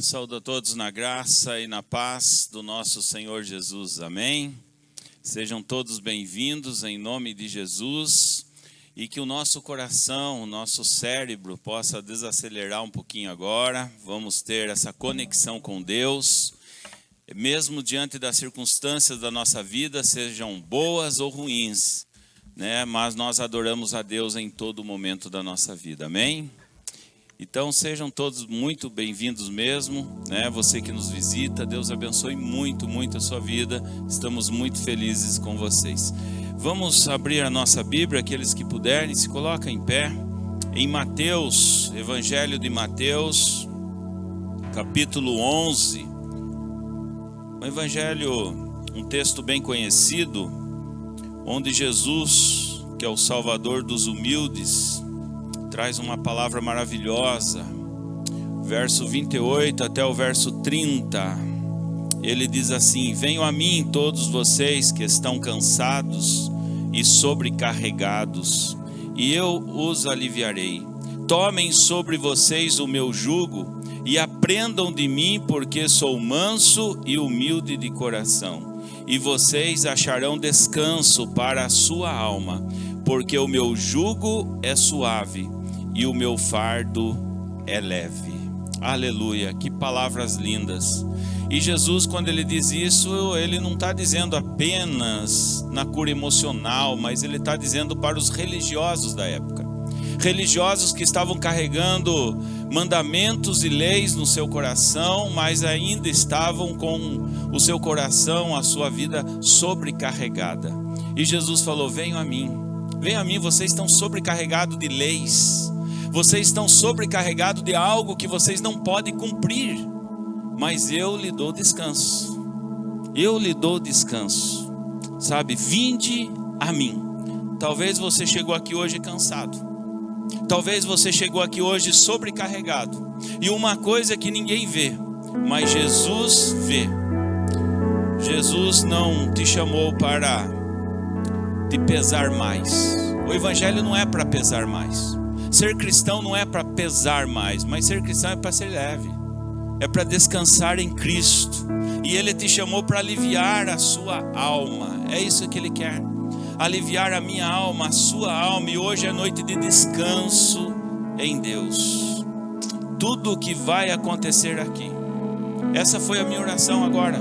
Saúdo a todos na graça e na paz do nosso Senhor Jesus, amém? Sejam todos bem-vindos em nome de Jesus e que o nosso coração, o nosso cérebro possa desacelerar um pouquinho agora. Vamos ter essa conexão com Deus, mesmo diante das circunstâncias da nossa vida, sejam boas ou ruins, né? Mas nós adoramos a Deus em todo momento da nossa vida, amém? Então sejam todos muito bem-vindos mesmo, né? Você que nos visita, Deus abençoe muito, muito a sua vida. Estamos muito felizes com vocês. Vamos abrir a nossa Bíblia, aqueles que puderem, se coloquem em pé. Em Mateus, Evangelho de Mateus, capítulo 11. O Evangelho, um texto bem conhecido, onde Jesus, que é o Salvador dos humildes, traz uma palavra maravilhosa, verso 28 até o verso 30, ele diz assim: venham a mim todos vocês que estão cansados e sobrecarregados, e eu os aliviarei. Tomem sobre vocês o meu jugo e aprendam de mim, porque sou manso e humilde de coração, e vocês acharão descanso para a sua alma, porque o meu jugo é suave e o meu fardo é leve. Aleluia, que palavras lindas. E Jesus, quando ele diz isso, ele não está dizendo apenas na cura emocional, mas ele está dizendo para os religiosos da época. Religiosos que estavam carregando mandamentos e leis no seu coração, mas ainda estavam com o seu coração, a sua vida sobrecarregada. E Jesus falou: venham a mim, vocês estão sobrecarregados de leis. Vocês estão sobrecarregados de algo que vocês não podem cumprir, mas eu lhe dou descanso. Eu lhe dou descanso. Sabe, vinde a mim. Talvez você chegou aqui hoje cansado. Talvez você chegou aqui hoje sobrecarregado. E uma coisa que ninguém vê, mas Jesus vê. Jesus não te chamou para te pesar mais. O evangelho não é para pesar mais. Ser cristão não é para pesar mais, mas ser cristão é para ser leve, é para descansar em Cristo. E Ele te chamou para aliviar a sua alma. É isso que Ele quer, aliviar a minha alma, a sua alma. E hoje é noite de descanso em Deus. Tudo o que vai acontecer aqui, essa foi a minha oração agora.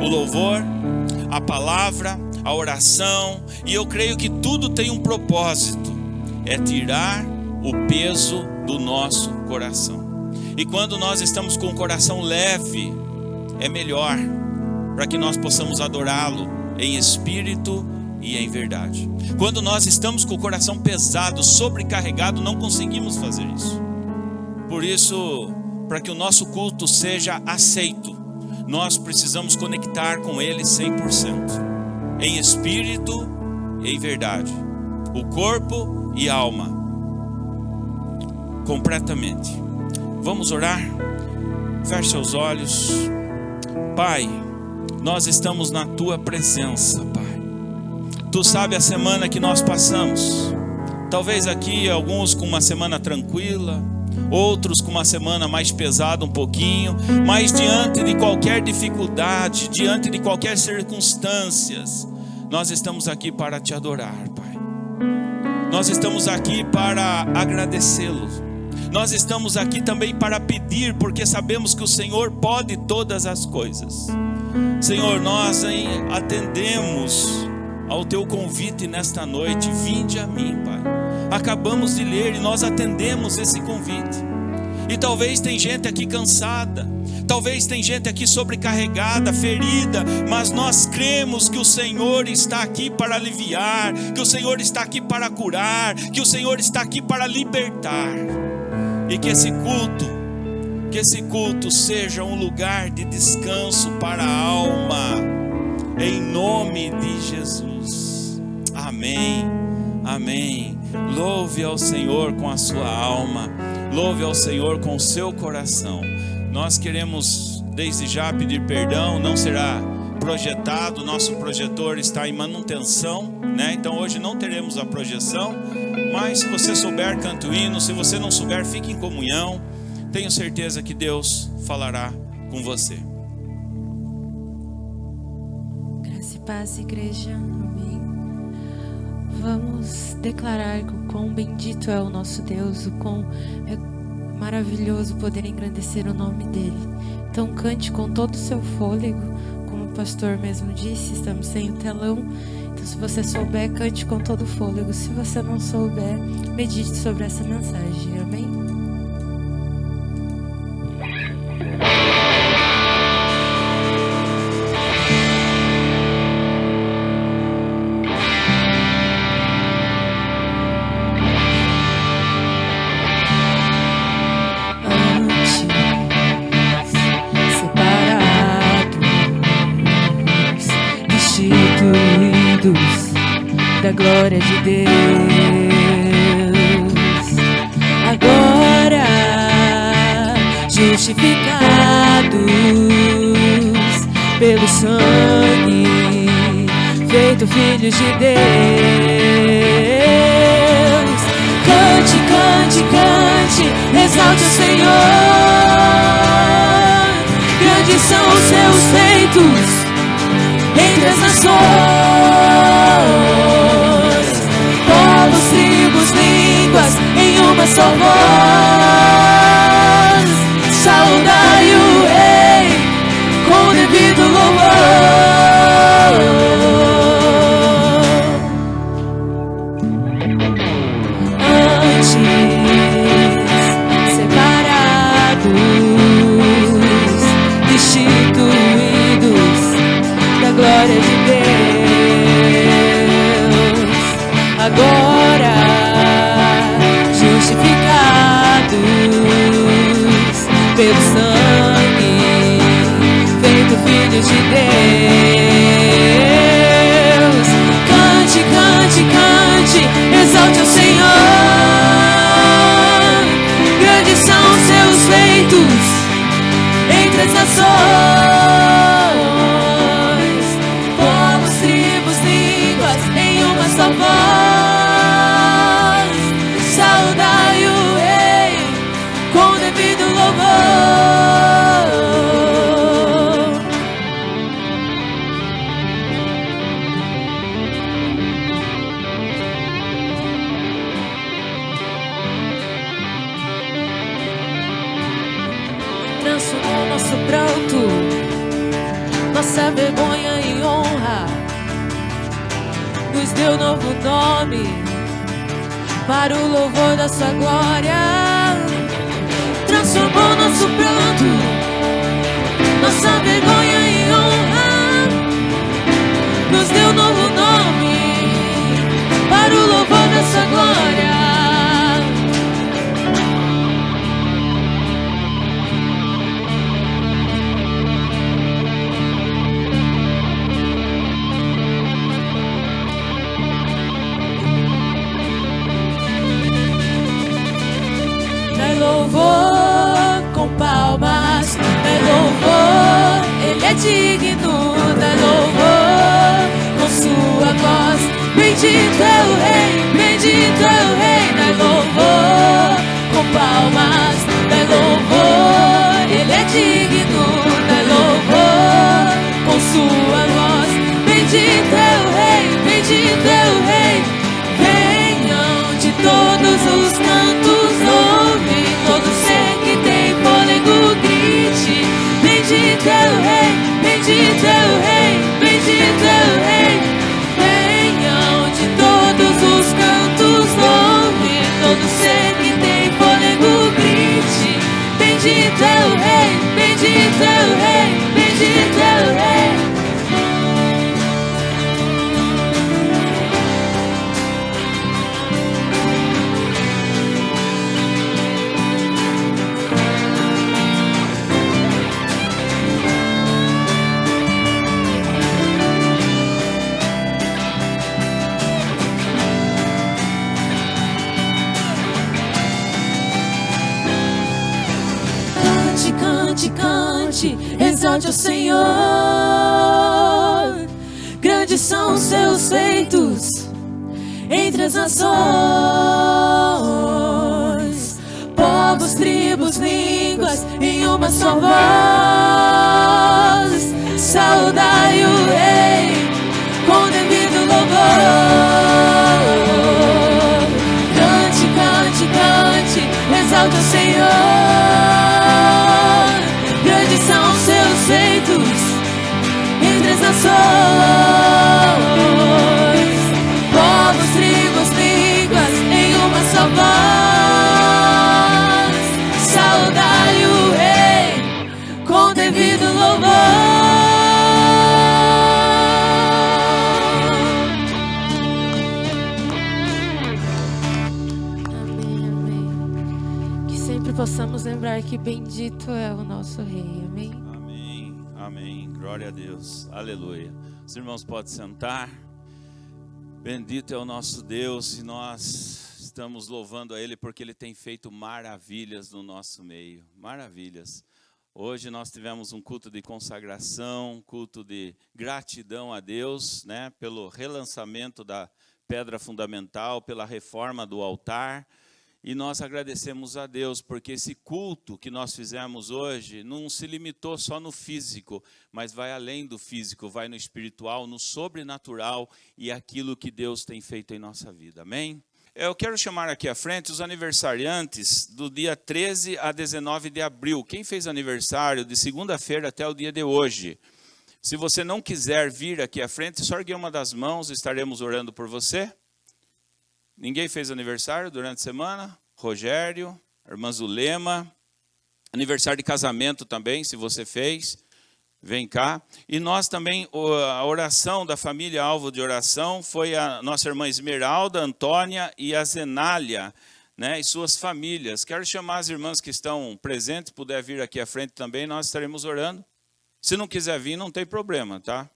O louvor, a palavra, a oração. E eu creio que tudo tem um propósito, é tirar o peso do nosso coração. E quando nós estamos com o coração leve, é melhor, para que nós possamos adorá-lo em espírito e em verdade. Quando nós estamos com o coração pesado, sobrecarregado, não conseguimos fazer isso. Por isso, para que o nosso culto seja aceito, nós precisamos conectar com ele 100%, em espírito e em verdade, o corpo e a alma, completamente. Vamos orar? Feche seus olhos. Pai, nós estamos na tua presença, Pai. Tu sabe a semana que nós passamos. Talvez aqui alguns com uma semana tranquila, outros com uma semana mais pesada um pouquinho, mas diante de qualquer dificuldade, diante de qualquer circunstâncias, nós estamos aqui para te adorar, Pai. Nós estamos aqui para agradecê-lo. Nós estamos aqui também para pedir, porque sabemos que o Senhor pode todas as coisas. Senhor, nós atendemos ao teu convite nesta noite. Vinde a mim, Pai. Acabamos de ler e nós atendemos esse convite. E talvez tem gente aqui cansada, talvez tem gente aqui sobrecarregada, ferida, mas nós cremos que o Senhor está aqui para aliviar, que o Senhor está aqui para curar, que o Senhor está aqui para libertar. E que esse culto seja um lugar de descanso para a alma, em nome de Jesus. Amém, amém. Louve ao Senhor com a sua alma, louve ao Senhor com o seu coração. Nós queremos desde já pedir perdão, não será projetado, nosso projetor está em manutenção, né? Então hoje não teremos a projeção, mas se você souber, cante o hino. Se você não souber, fique em comunhão. tenho certeza que Deus falará com você. Graça e paz, igreja. Amém. Vamos declarar que o quão bendito é o nosso Deus, o quão é maravilhoso poder engrandecer o nome dele. Então cante com todo o seu fôlego, como o pastor mesmo disse, estamos sem o telão. Então se você souber, cante com todo o fôlego. Se você não souber, medite sobre essa mensagem. Amém? Da glória de Deus, agora justificados pelo sangue, feito filhos de Deus. Cante, cante, cante, exalte o Senhor. Grandes são os seus feitos entre as nações, povos, tribos, línguas, em uma só voz. Saudai o Rei com devido louvor. Antes separados, destituídos da glória de Deus, agora justificados pelo sangue, feito filhos de Deus. Cante, cante, cante, exalte o Senhor. Grandes são os seus feitos entre as nações, povos, tribos, línguas, em uma só voz. Saudai o Rei com devido louvor. Transformou nosso pranto, nossa vergonha e honra, nos deu novo nome para o louvor da sua glória. Transformou nosso pranto, nossa vergonha e honra, nos deu novo nome para o louvor da sua glória. Louvor com palmas, dai louvor, Ele é digno, dai louvor com sua voz. Bendito é o Rei, bendito é o Rei, dai louvor com palmas, dai louvor, Ele é digno, dai louvor com sua voz. Bendito é o Rei, bendito é o Rei. Venham de todos os cantos, ouve todo ser que tem fôlego, grite. Bendito é o Rei, bendito é o Rei, bendito é o Rei. Venham de todos os cantos, ouve todo ser que tem fôlego, grite. Bendito é o Rei, bendito é o Rei, bendito é o Rei. Cante, cante, exalte o Senhor. Grandes são os seus feitos entre as nações, povos, tribos, línguas, em uma só voz, saudai o Rei com devido louvor. Cante, cante, cante, exalte o Senhor. Grandes são os seus feitos entre as nações. Povos, tribos, línguas, em uma só voz, saudai o Rei com devido louvor. Possamos lembrar que bendito é o nosso Rei, amém? Amém, amém, glória a Deus, aleluia. Os irmãos podem sentar. Bendito é o nosso Deus e nós estamos louvando a Ele porque Ele tem feito maravilhas no nosso meio, maravilhas. Hoje nós tivemos um culto de consagração, culto de gratidão a Deus, né, pelo relançamento da pedra fundamental, pela reforma do altar. E nós agradecemos a Deus, porque esse culto que nós fizemos hoje não se limitou só no físico, mas vai além do físico, vai no espiritual, no sobrenatural e aquilo que Deus tem feito em nossa vida, amém? Eu quero chamar aqui à frente os aniversariantes do dia 13 a 19 de abril. Quem fez aniversário de segunda-feira até o dia de hoje? Se você não quiser vir aqui à frente, só ergue uma das mãos, estaremos orando por você. Ninguém fez aniversário durante a semana? Rogério, irmã Zulema. Aniversário de casamento também, se você fez, vem cá. E nós também, a oração da família alvo de oração foi a nossa irmã Esmeralda, Antônia e a Zenália, né, e suas famílias. Quero chamar as irmãs que estão presentes, puder vir aqui à frente também, nós estaremos orando. Se não quiser vir, não tem problema, tá?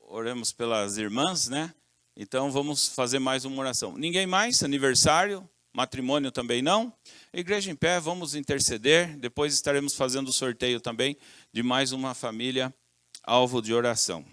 Oremos pelas irmãs, né? Então vamos fazer mais uma oração. Ninguém mais? Aniversário? Matrimônio também não? Igreja em pé, vamos interceder. Depois estaremos fazendo o sorteio também de mais uma família alvo de oração.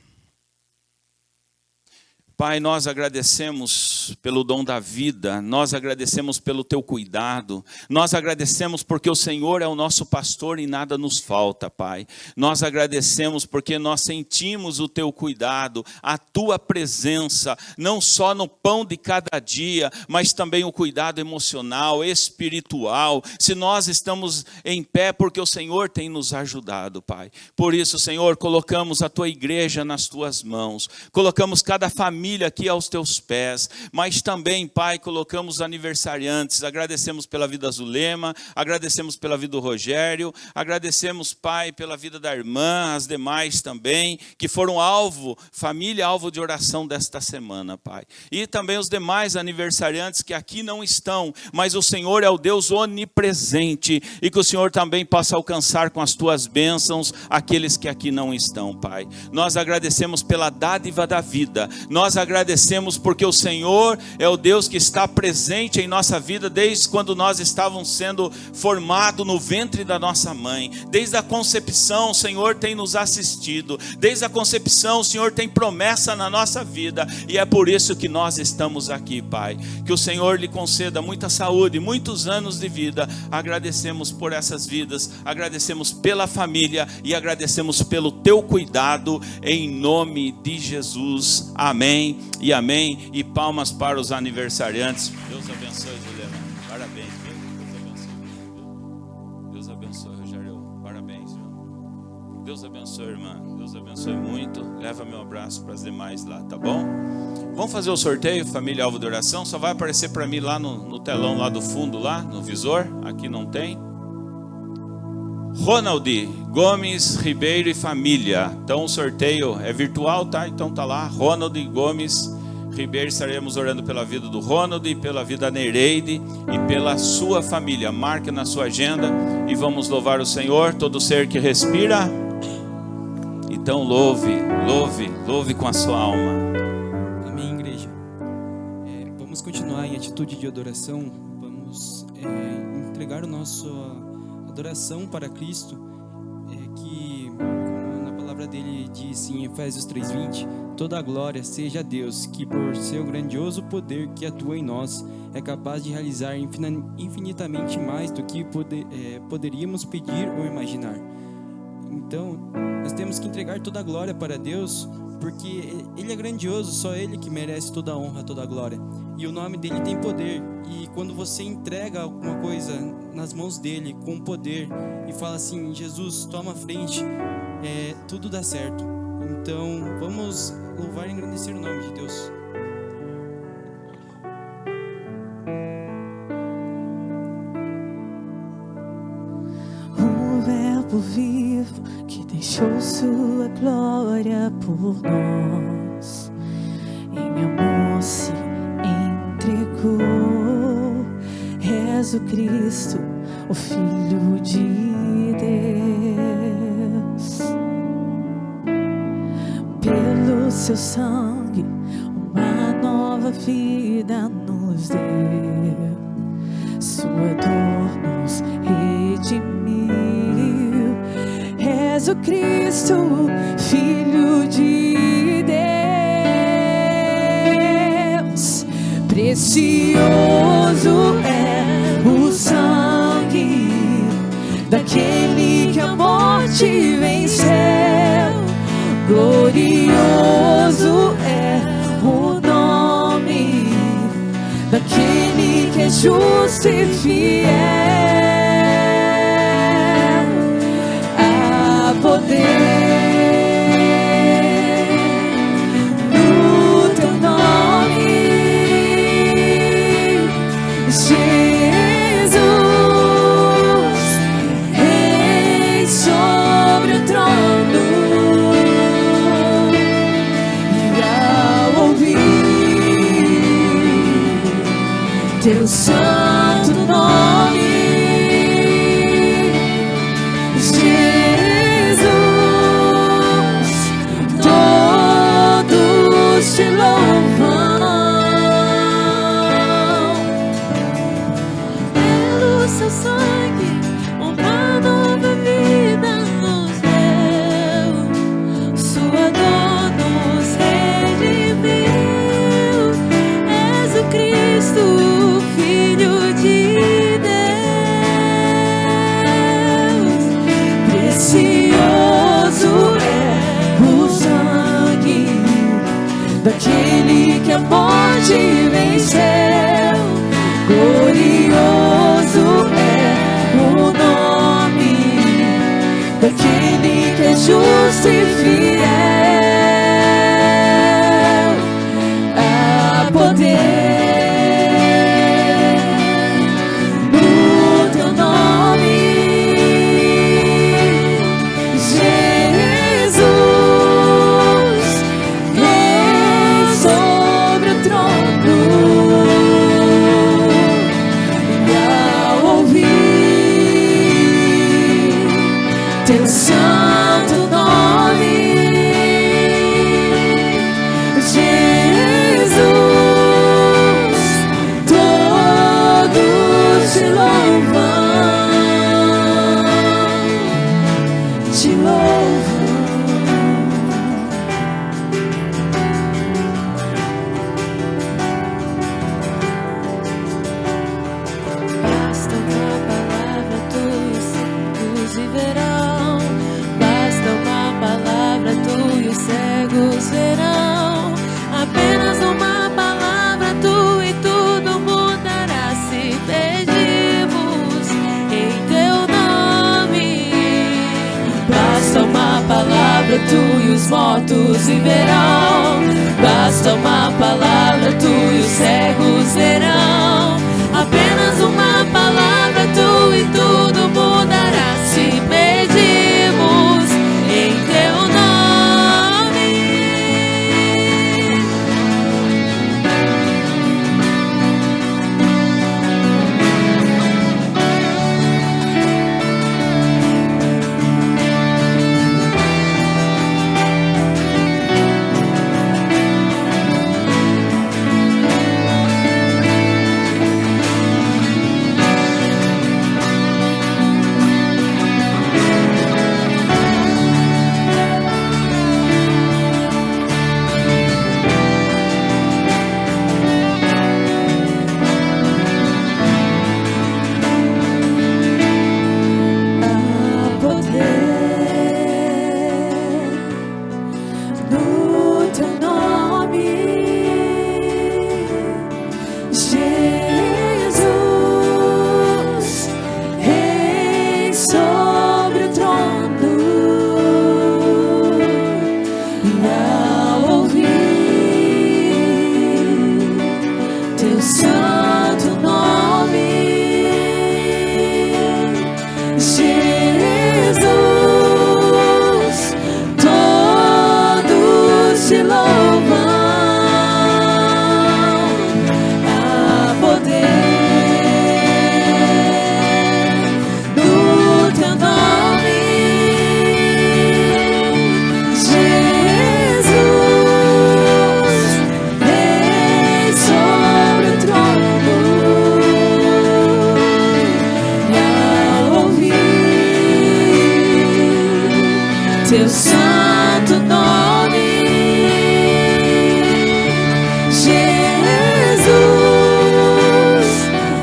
Pai, nós agradecemos pelo dom da vida, nós agradecemos pelo teu cuidado, nós agradecemos porque o Senhor é o nosso pastor e nada nos falta, Pai. Nós agradecemos porque nós sentimos o teu cuidado, a tua presença, não só no pão de cada dia, mas também o cuidado emocional, espiritual. Se nós estamos em pé, porque o Senhor tem nos ajudado, Pai. Por isso, Senhor, colocamos a tua igreja nas tuas mãos, colocamos cada família aqui aos teus pés, mas também, Pai, colocamos aniversariantes, agradecemos pela vida da Zulema, agradecemos pela vida do Rogério, agradecemos, Pai, pela vida da irmã, as demais também, que foram alvo, família alvo de oração desta semana, Pai. E também os demais aniversariantes que aqui não estão, mas o Senhor é o Deus onipresente, e que o Senhor também possa alcançar com as tuas bênçãos aqueles que aqui não estão, Pai. Nós agradecemos pela dádiva da vida, nós agradecemos porque o Senhor é o Deus que está presente em nossa vida desde quando nós estávamos sendo formados no ventre da nossa mãe. Desde a concepção o Senhor tem nos assistido, desde a concepção o Senhor tem promessa na nossa vida, e é por isso que nós estamos aqui, Pai. Que o Senhor lhe conceda muita saúde, muitos anos de vida. Agradecemos por essas vidas, agradecemos pela família e agradecemos pelo teu cuidado, em nome de Jesus, amém e amém. E palmas para os aniversariantes. Deus abençoe, Juliana. Parabéns, viu? Deus abençoe, Rogério. Parabéns, viu? Deus abençoe, irmã. Deus abençoe muito. Leva meu abraço para as demais lá, tá bom? Vamos fazer o sorteio, família alvo de oração. Só vai aparecer para mim lá no telão lá do fundo, lá no visor. Aqui não tem. Ronald Gomes Ribeiro e família. Então o sorteio é virtual, tá? Então tá lá, Ronald Gomes Ribeiro. Estaremos orando pela vida do Ronald, pela vida da Nereide e pela sua família. Marque na sua agenda e vamos louvar o Senhor. Todo ser que respira, então louve com a sua alma. Amém, igreja. Vamos continuar em atitude de adoração. Vamos entregar o nosso adoração para Cristo, que, como na palavra dele diz em Efésios 3:20, toda a glória seja a Deus, que por seu grandioso poder que atua em nós, é capaz de realizar infinitamente mais do que poderíamos pedir ou imaginar. Então, nós temos que entregar toda a glória para Deus, porque Ele é grandioso, só Ele que merece toda a honra, toda a glória. E o nome dEle tem poder, e quando você entrega alguma coisa nas mãos dEle com poder e fala assim: Jesus, toma a frente, tudo dá certo. Então, vamos louvar e engrandecer o nome de Deus. O Verbo vivo que deixou sua glória por nós, em amor se entregou. És o Cristo, o Filho de Deus. Pelo seu sangue, uma nova vida nos deu. Sua dor nos redimiu. És o Cristo, Filho de Deus. Precioso é o sangue daquele que a morte venceu. Glorioso é o nome daquele que é justo e fiel. Há poder no teu nome, Jesus, Rei sobre o trono. Teu santo nome, Jesus, todos te louvam. Pelo seu sangue, uma nova vida nos deu. Sua dor nos redimiu. És o Cristo, Filho de Deus. Precioso é o sangue daquele que a morte venceu. Glorioso é o nome daquele que é justo e fiel. Há poder teu santo nome, Jesus, todos te louvam, te louvam. Basta uma palavra tua e os cegos viverão. Basta uma palavra tua e os cegos verão. Apenas uma palavra tua e tudo mudará se pedimos em teu nome. Basta uma palavra tua e os mortos viverão. Basta uma palavra tua e os cegos verão. Apenas uma palavra tua e tudo mudará se pedimos em teu nome. sobre o trono, e ao ouvir teu santo nome, Jesus, todos te louvam. Teu santo nome, Jesus,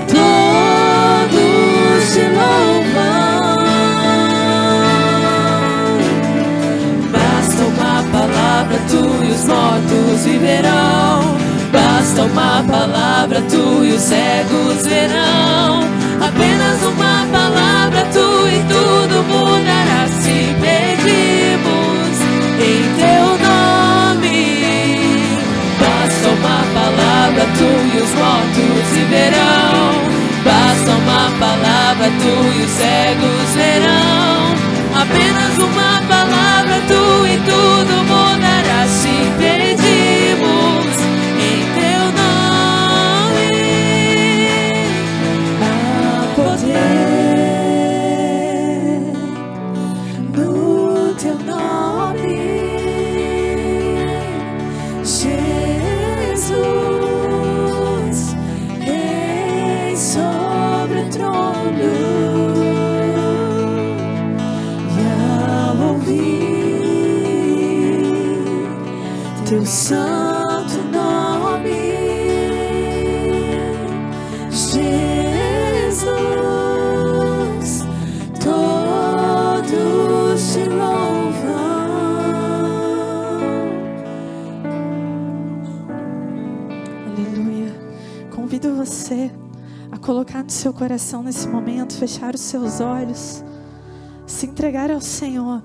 todos te louvam. Basta uma palavra, tu e os mortos viverão. Basta uma palavra, tu e os cegos verão. Apenas uma palavra, tu e tudo mudará. Se pedimos em teu nome, basta uma palavra, tu e os mortos viverão. Basta uma palavra, tu e os cegos verão. Apenas uma palavra, tu e tudo mudará. Se pedimos em teu nome, há poder no teu nome, Jesus, Rei sobre o trono, e ao ouvir teu santo nome, Jesus, todos te louvam. Aleluia. Convido você a colocar no seu coração nesse momento, fechar os seus olhos, se entregar ao Senhor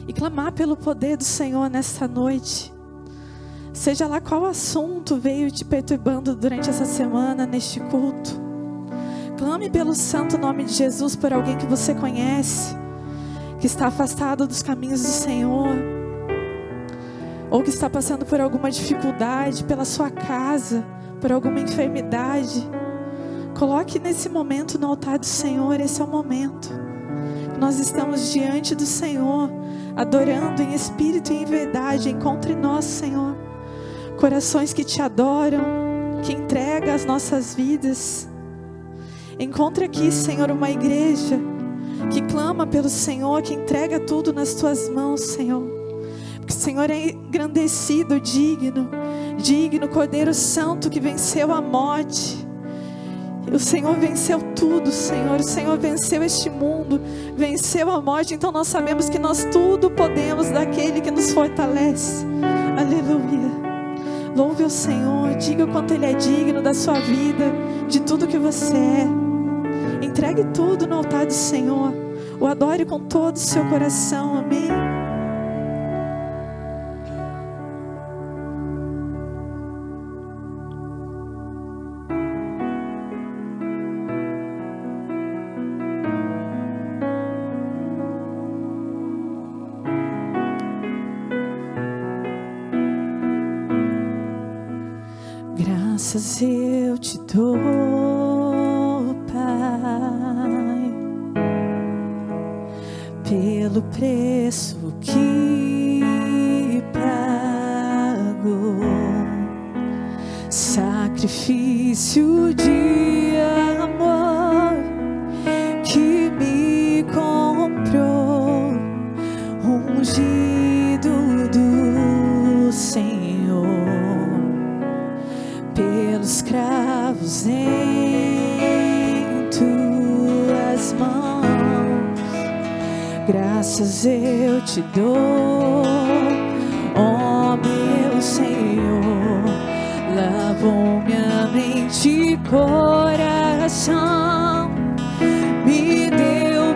e clamar pelo poder do Senhor nesta noite. Seja lá qual assunto veio te perturbando durante essa semana, neste culto. Clame pelo santo nome de Jesus por alguém que você conhece, que está afastado dos caminhos do Senhor, ou que está passando por alguma dificuldade, pela sua casa, por alguma enfermidade. Coloque nesse momento no altar do Senhor. Esse é o momento. Nós estamos diante do Senhor, adorando em espírito e em verdade. Encontre nós, Senhor, corações que te adoram, que entregam as nossas vidas. Encontre aqui, Senhor, uma igreja que clama pelo Senhor, que entrega tudo nas tuas mãos, Senhor. Porque o Senhor é engrandecido, digno, Cordeiro Santo que venceu a morte. O Senhor venceu tudo, Senhor. O Senhor venceu este mundo, venceu a morte. Então nós sabemos que nós tudo podemos daquele que nos fortalece. Aleluia. Louve o Senhor, diga o quanto Ele é digno da sua vida, de tudo que você é. Entregue tudo no altar do Senhor. O adore com todo o seu coração. Amém. Graças eu te dou, Pai, pelo preço que pago, sacrifício de amor que me comprou, ungido do Senhor, pelos cravos em tuas mãos. Graças eu te dou, ó meu Senhor. Lavou minha mente e coração, me deu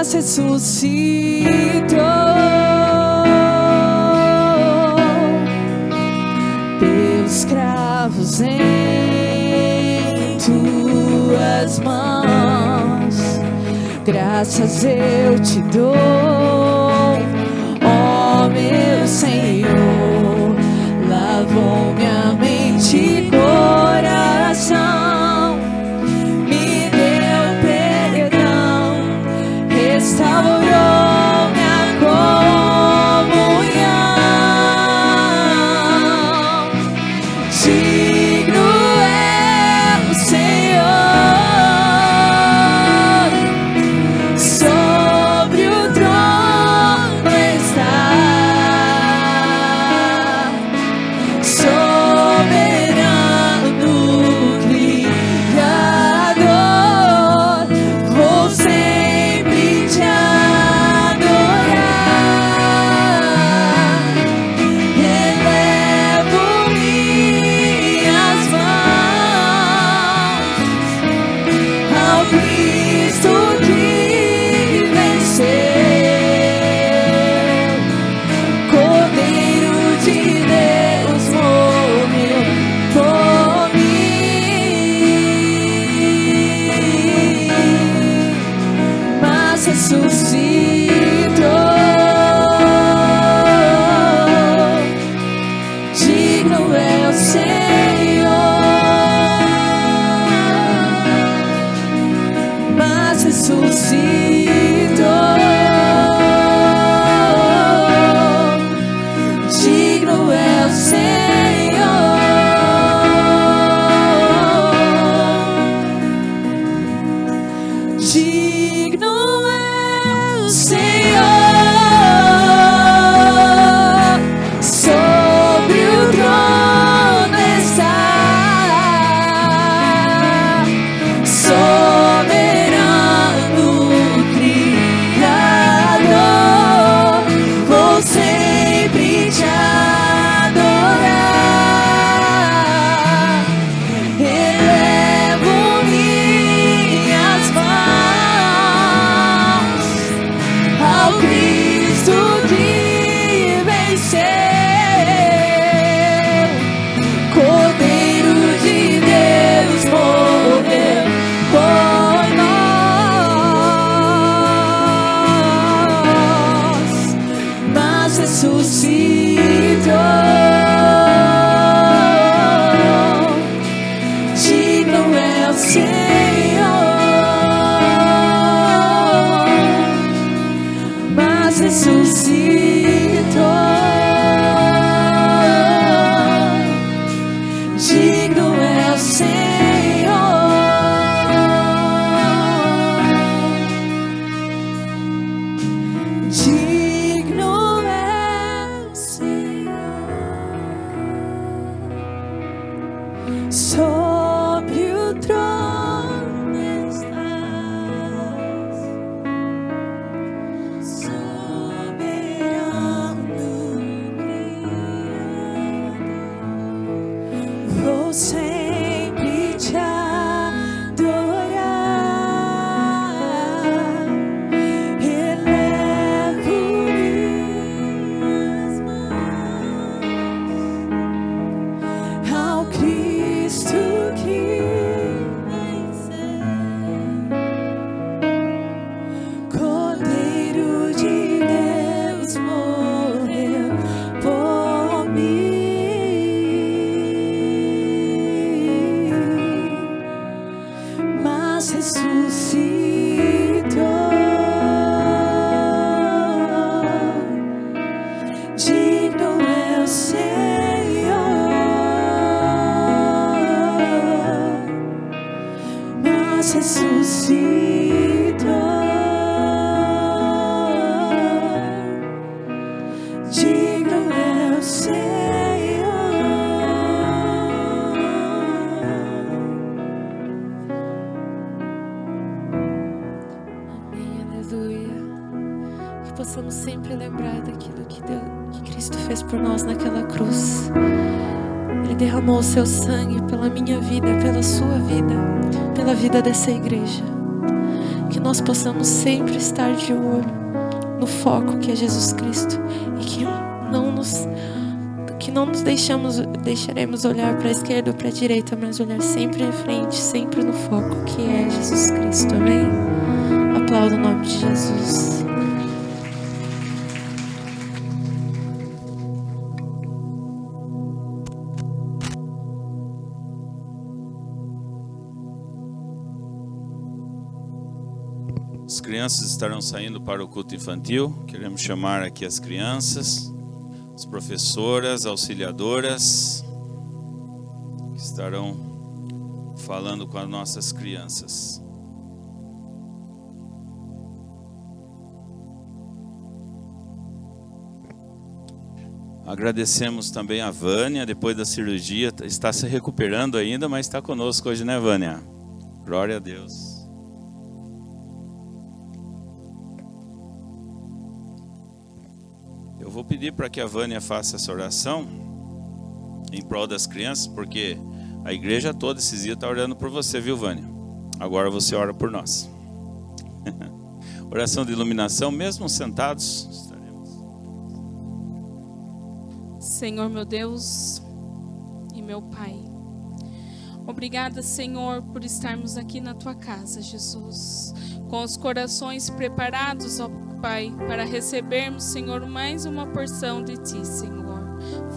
mas ressuscitou. Pelos cravos em tuas mãos, graças eu te dou, ó meu Senhor. Lavou minha mente e coração, me deu perdão, restaurou minha comunhão. Digno é o Senhor, sobre o trono está. Possamos sempre lembrar daquilo que Cristo fez por nós naquela cruz. Ele derramou o seu sangue pela minha vida, pela sua vida, pela vida dessa igreja. que nós possamos sempre estar de olho no foco que é Jesus Cristo e que não nos deixaremos olhar para a esquerda ou para a direita, mas olhar sempre em frente, sempre no foco que é Jesus Cristo. Amém? Aplauda o nome de Jesus. As crianças estarão saindo para o culto infantil. Queremos chamar aqui as crianças, as professoras, auxiliadoras, que estarão falando com as nossas crianças. Agradecemos também a Vânia, depois da cirurgia, está se recuperando ainda, mas está conosco hoje, né, Vânia? Glória a Deus. Eu vou pedir para que a Vânia faça essa oração em prol das crianças, porque a igreja toda esses dias está orando por você, viu, Vânia? Agora você ora por nós. Oração de iluminação, mesmo sentados, estaremos. Senhor meu Deus e meu Pai, obrigada, Senhor, por estarmos aqui na Tua casa, Jesus, com os corações preparados, ó Pai, para recebermos, Senhor, mais uma porção de Ti, Senhor.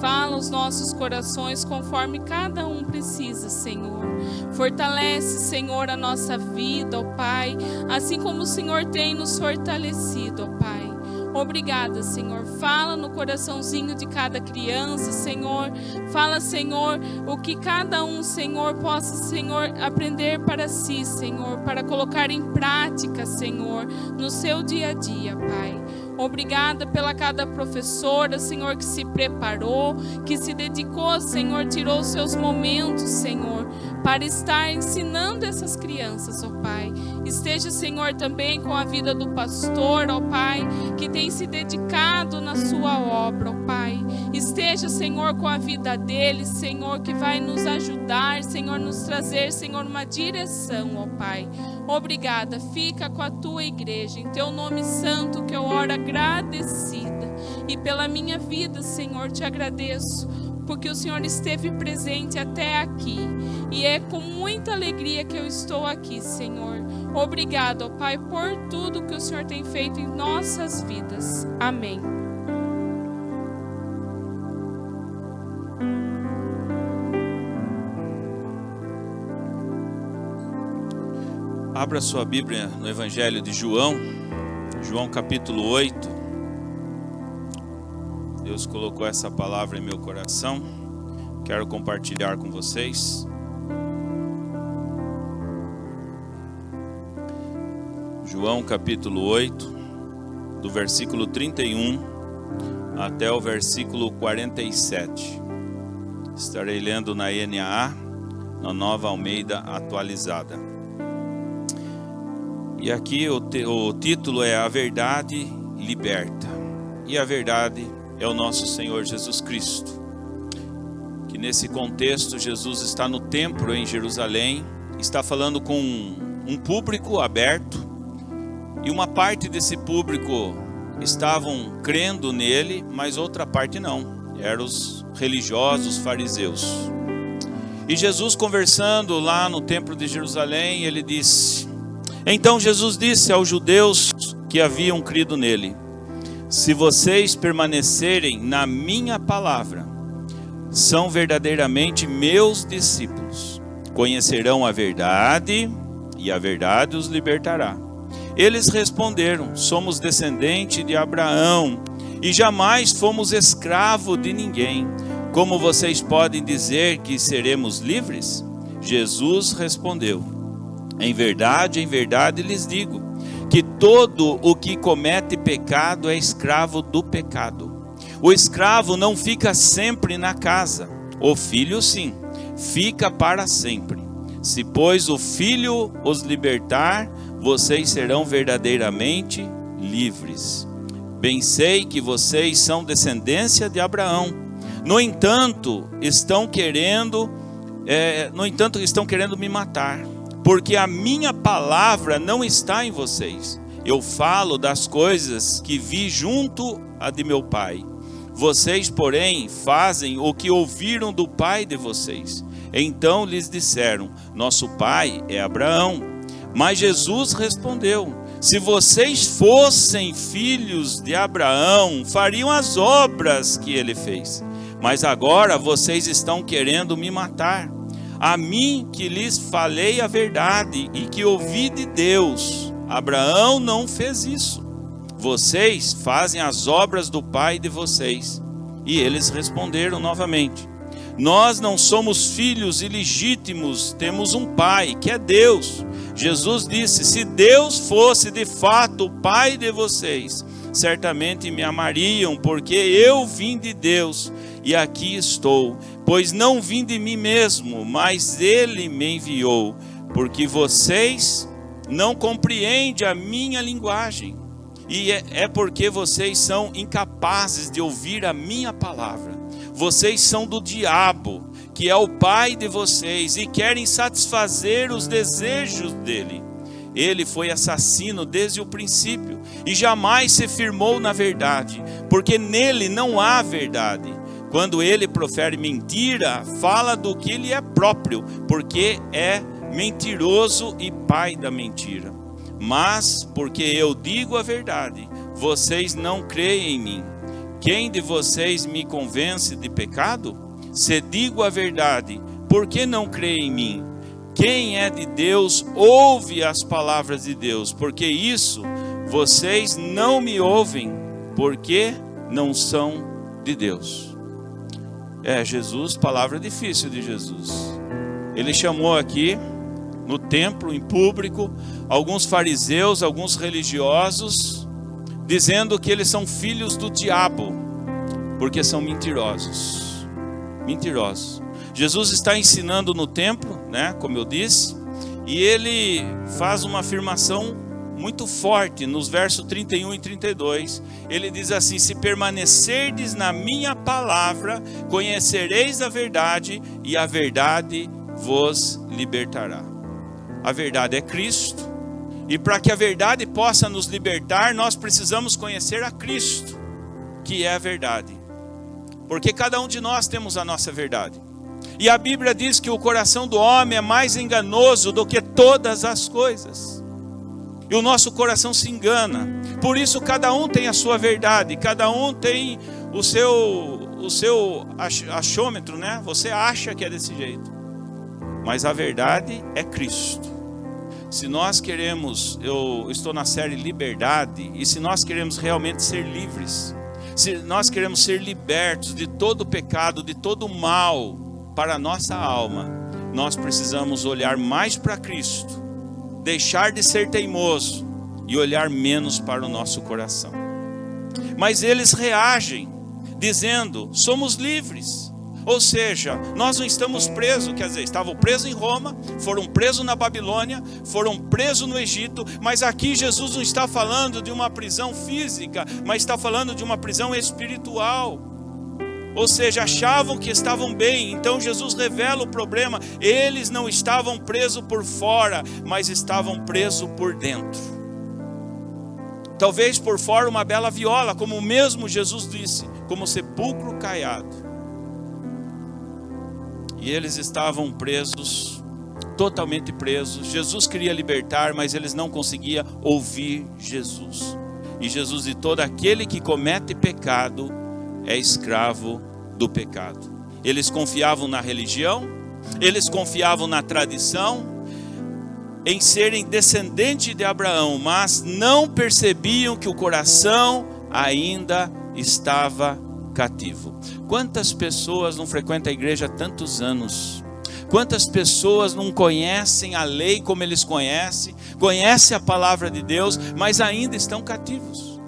Fala os nossos corações conforme cada um precisa, Senhor. Fortalece, Senhor, a nossa vida, ó Pai, assim como o Senhor tem nos fortalecido, ó Pai. Obrigada, Senhor. Fala no coraçãozinho de cada criança, Senhor. Fala, Senhor, o que cada um, Senhor, possa, Senhor, aprender para si, Senhor, para colocar em prática, Senhor, no seu dia a dia, Pai. Obrigada pela cada professora, Senhor, que se preparou, que se dedicou, Senhor, tirou os seus momentos, Senhor, para estar ensinando essas crianças, ó Pai. Esteja, Senhor, também com a vida do pastor, ó Pai, que tem se dedicado na sua obra, ó Pai. Esteja, Senhor, com a vida dele, Senhor, que vai nos ajudar, Senhor, nos trazer, Senhor, uma direção, ó Pai. Obrigada, fica com a tua igreja, em teu nome santo que eu oro agradecida. E pela minha vida, Senhor, te agradeço, porque o Senhor esteve presente até aqui. E é com muita alegria que eu estou aqui, Senhor. Obrigado, ó Pai, por tudo que o Senhor tem feito em nossas vidas. Amém. Abra sua Bíblia no Evangelho de João, João capítulo 8. Deus colocou essa palavra em meu coração, quero compartilhar com vocês. João capítulo 8, do versículo 31 até o versículo 47. Estarei lendo na NAA, na Nova Almeida Atualizada. E aqui o título é A Verdade Liberta. E a verdade é o nosso Senhor Jesus Cristo. Que nesse contexto Jesus está no templo em Jerusalém, está falando com um público aberto, e uma parte desse público estavam crendo nele, mas outra parte não, eram os religiosos, os fariseus. E Jesus, conversando lá no templo de Jerusalém, ele disse: Então Jesus disse aos judeus que haviam crido nele: Se vocês permanecerem na minha palavra, são verdadeiramente meus discípulos. Conhecerão a verdade, e a verdade os libertará. Eles responderam: Somos descendentes de Abraão, e jamais fomos escravo de ninguém. Como vocês podem dizer que seremos livres? Jesus respondeu: em verdade lhes digo, que todo o que comete pecado é escravo do pecado. O escravo não fica sempre na casa, o filho sim, fica para sempre. Se, pois, o filho os libertar, vocês serão verdadeiramente livres. Bem sei que vocês são descendência de Abraão. No entanto, estão querendo me matar, porque a minha palavra não está em vocês. Eu falo das coisas que vi junto a de meu Pai. Vocês, porém, fazem o que ouviram do pai de vocês. Então lhes disseram: nosso pai é Abraão. Mas Jesus respondeu: se vocês fossem filhos de Abraão, fariam as obras que ele fez. Mas agora vocês estão querendo me matar. A mim que lhes falei a verdade e que ouvi de Deus. Abraão não fez isso. Vocês fazem as obras do pai de vocês. E eles responderam novamente: nós não somos filhos ilegítimos, temos um pai, que é Deus. Jesus disse: se Deus fosse de fato o pai de vocês, certamente me amariam, porque eu vim de Deus e aqui estou. Pois não vim de mim mesmo, mas ele me enviou, porque vocês não compreendem a minha linguagem. E é porque vocês são incapazes de ouvir a minha palavra. Vocês são do diabo, que é o pai de vocês, e querem satisfazer os desejos dele. Ele foi assassino desde o princípio, e jamais se firmou na verdade, porque nele não há verdade. Quando ele profere mentira, fala do que lhe é próprio, porque é mentiroso e pai da mentira. Mas, porque eu digo a verdade, vocês não creem em mim. Quem de vocês me convence de pecado? Se digo a verdade, por que não crê em mim? Quem é de Deus, ouve as palavras de Deus. Porque isso, vocês não me ouvem, porque não são de Deus. Jesus, palavra difícil de Jesus. Ele chamou aqui, no templo, em público, alguns fariseus, alguns religiosos, dizendo que eles são filhos do diabo, porque são mentirosos. Mentirosos. Jesus está ensinando no templo, né, como eu disse, e ele faz uma afirmação muito forte nos versos 31 e 32. Ele diz assim: se permanecerdes na minha palavra, conhecereis a verdade, e a verdade vos libertará. A verdade é Cristo, e para que a verdade possa nos libertar, nós precisamos conhecer a Cristo, que é a verdade, porque cada um de nós temos a nossa verdade, e a Bíblia diz que o coração do homem é mais enganoso do que todas as coisas, e o nosso coração se engana. Por isso cada um tem a sua verdade, cada um tem o seu achômetro, né? Você acha que é desse jeito, mas a verdade é Cristo. Se nós queremos, eu estou na série Liberdade, e se nós queremos realmente ser livres, se nós queremos ser libertos de todo pecado, de todo mal para a nossa alma, nós precisamos olhar mais para Cristo, deixar de ser teimoso e olhar menos para o nosso coração. Mas eles reagem dizendo: somos livres. Ou seja, nós não estamos presos, quer dizer, estavam presos em Roma, foram presos na Babilônia, foram presos no Egito, mas aqui Jesus não está falando de uma prisão física, mas está falando de uma prisão espiritual. Ou seja, achavam que estavam bem, então Jesus revela o problema. Eles não estavam presos por fora, mas estavam presos por dentro. Talvez por fora uma bela viola, como o mesmo Jesus disse, como sepulcro caiado. E eles estavam presos, totalmente presos. Jesus queria libertar, mas eles não conseguiam ouvir Jesus. E Jesus diz: todo aquele que comete pecado é escravo do pecado. Eles confiavam na religião, eles confiavam na tradição, em serem descendentes de Abraão, mas não percebiam que o coração ainda estava cativo. Quantas pessoas não frequentam a igreja há tantos anos? Quantas pessoas não conhecem a lei como eles conhecem a palavra de Deus, mas ainda estão cativos?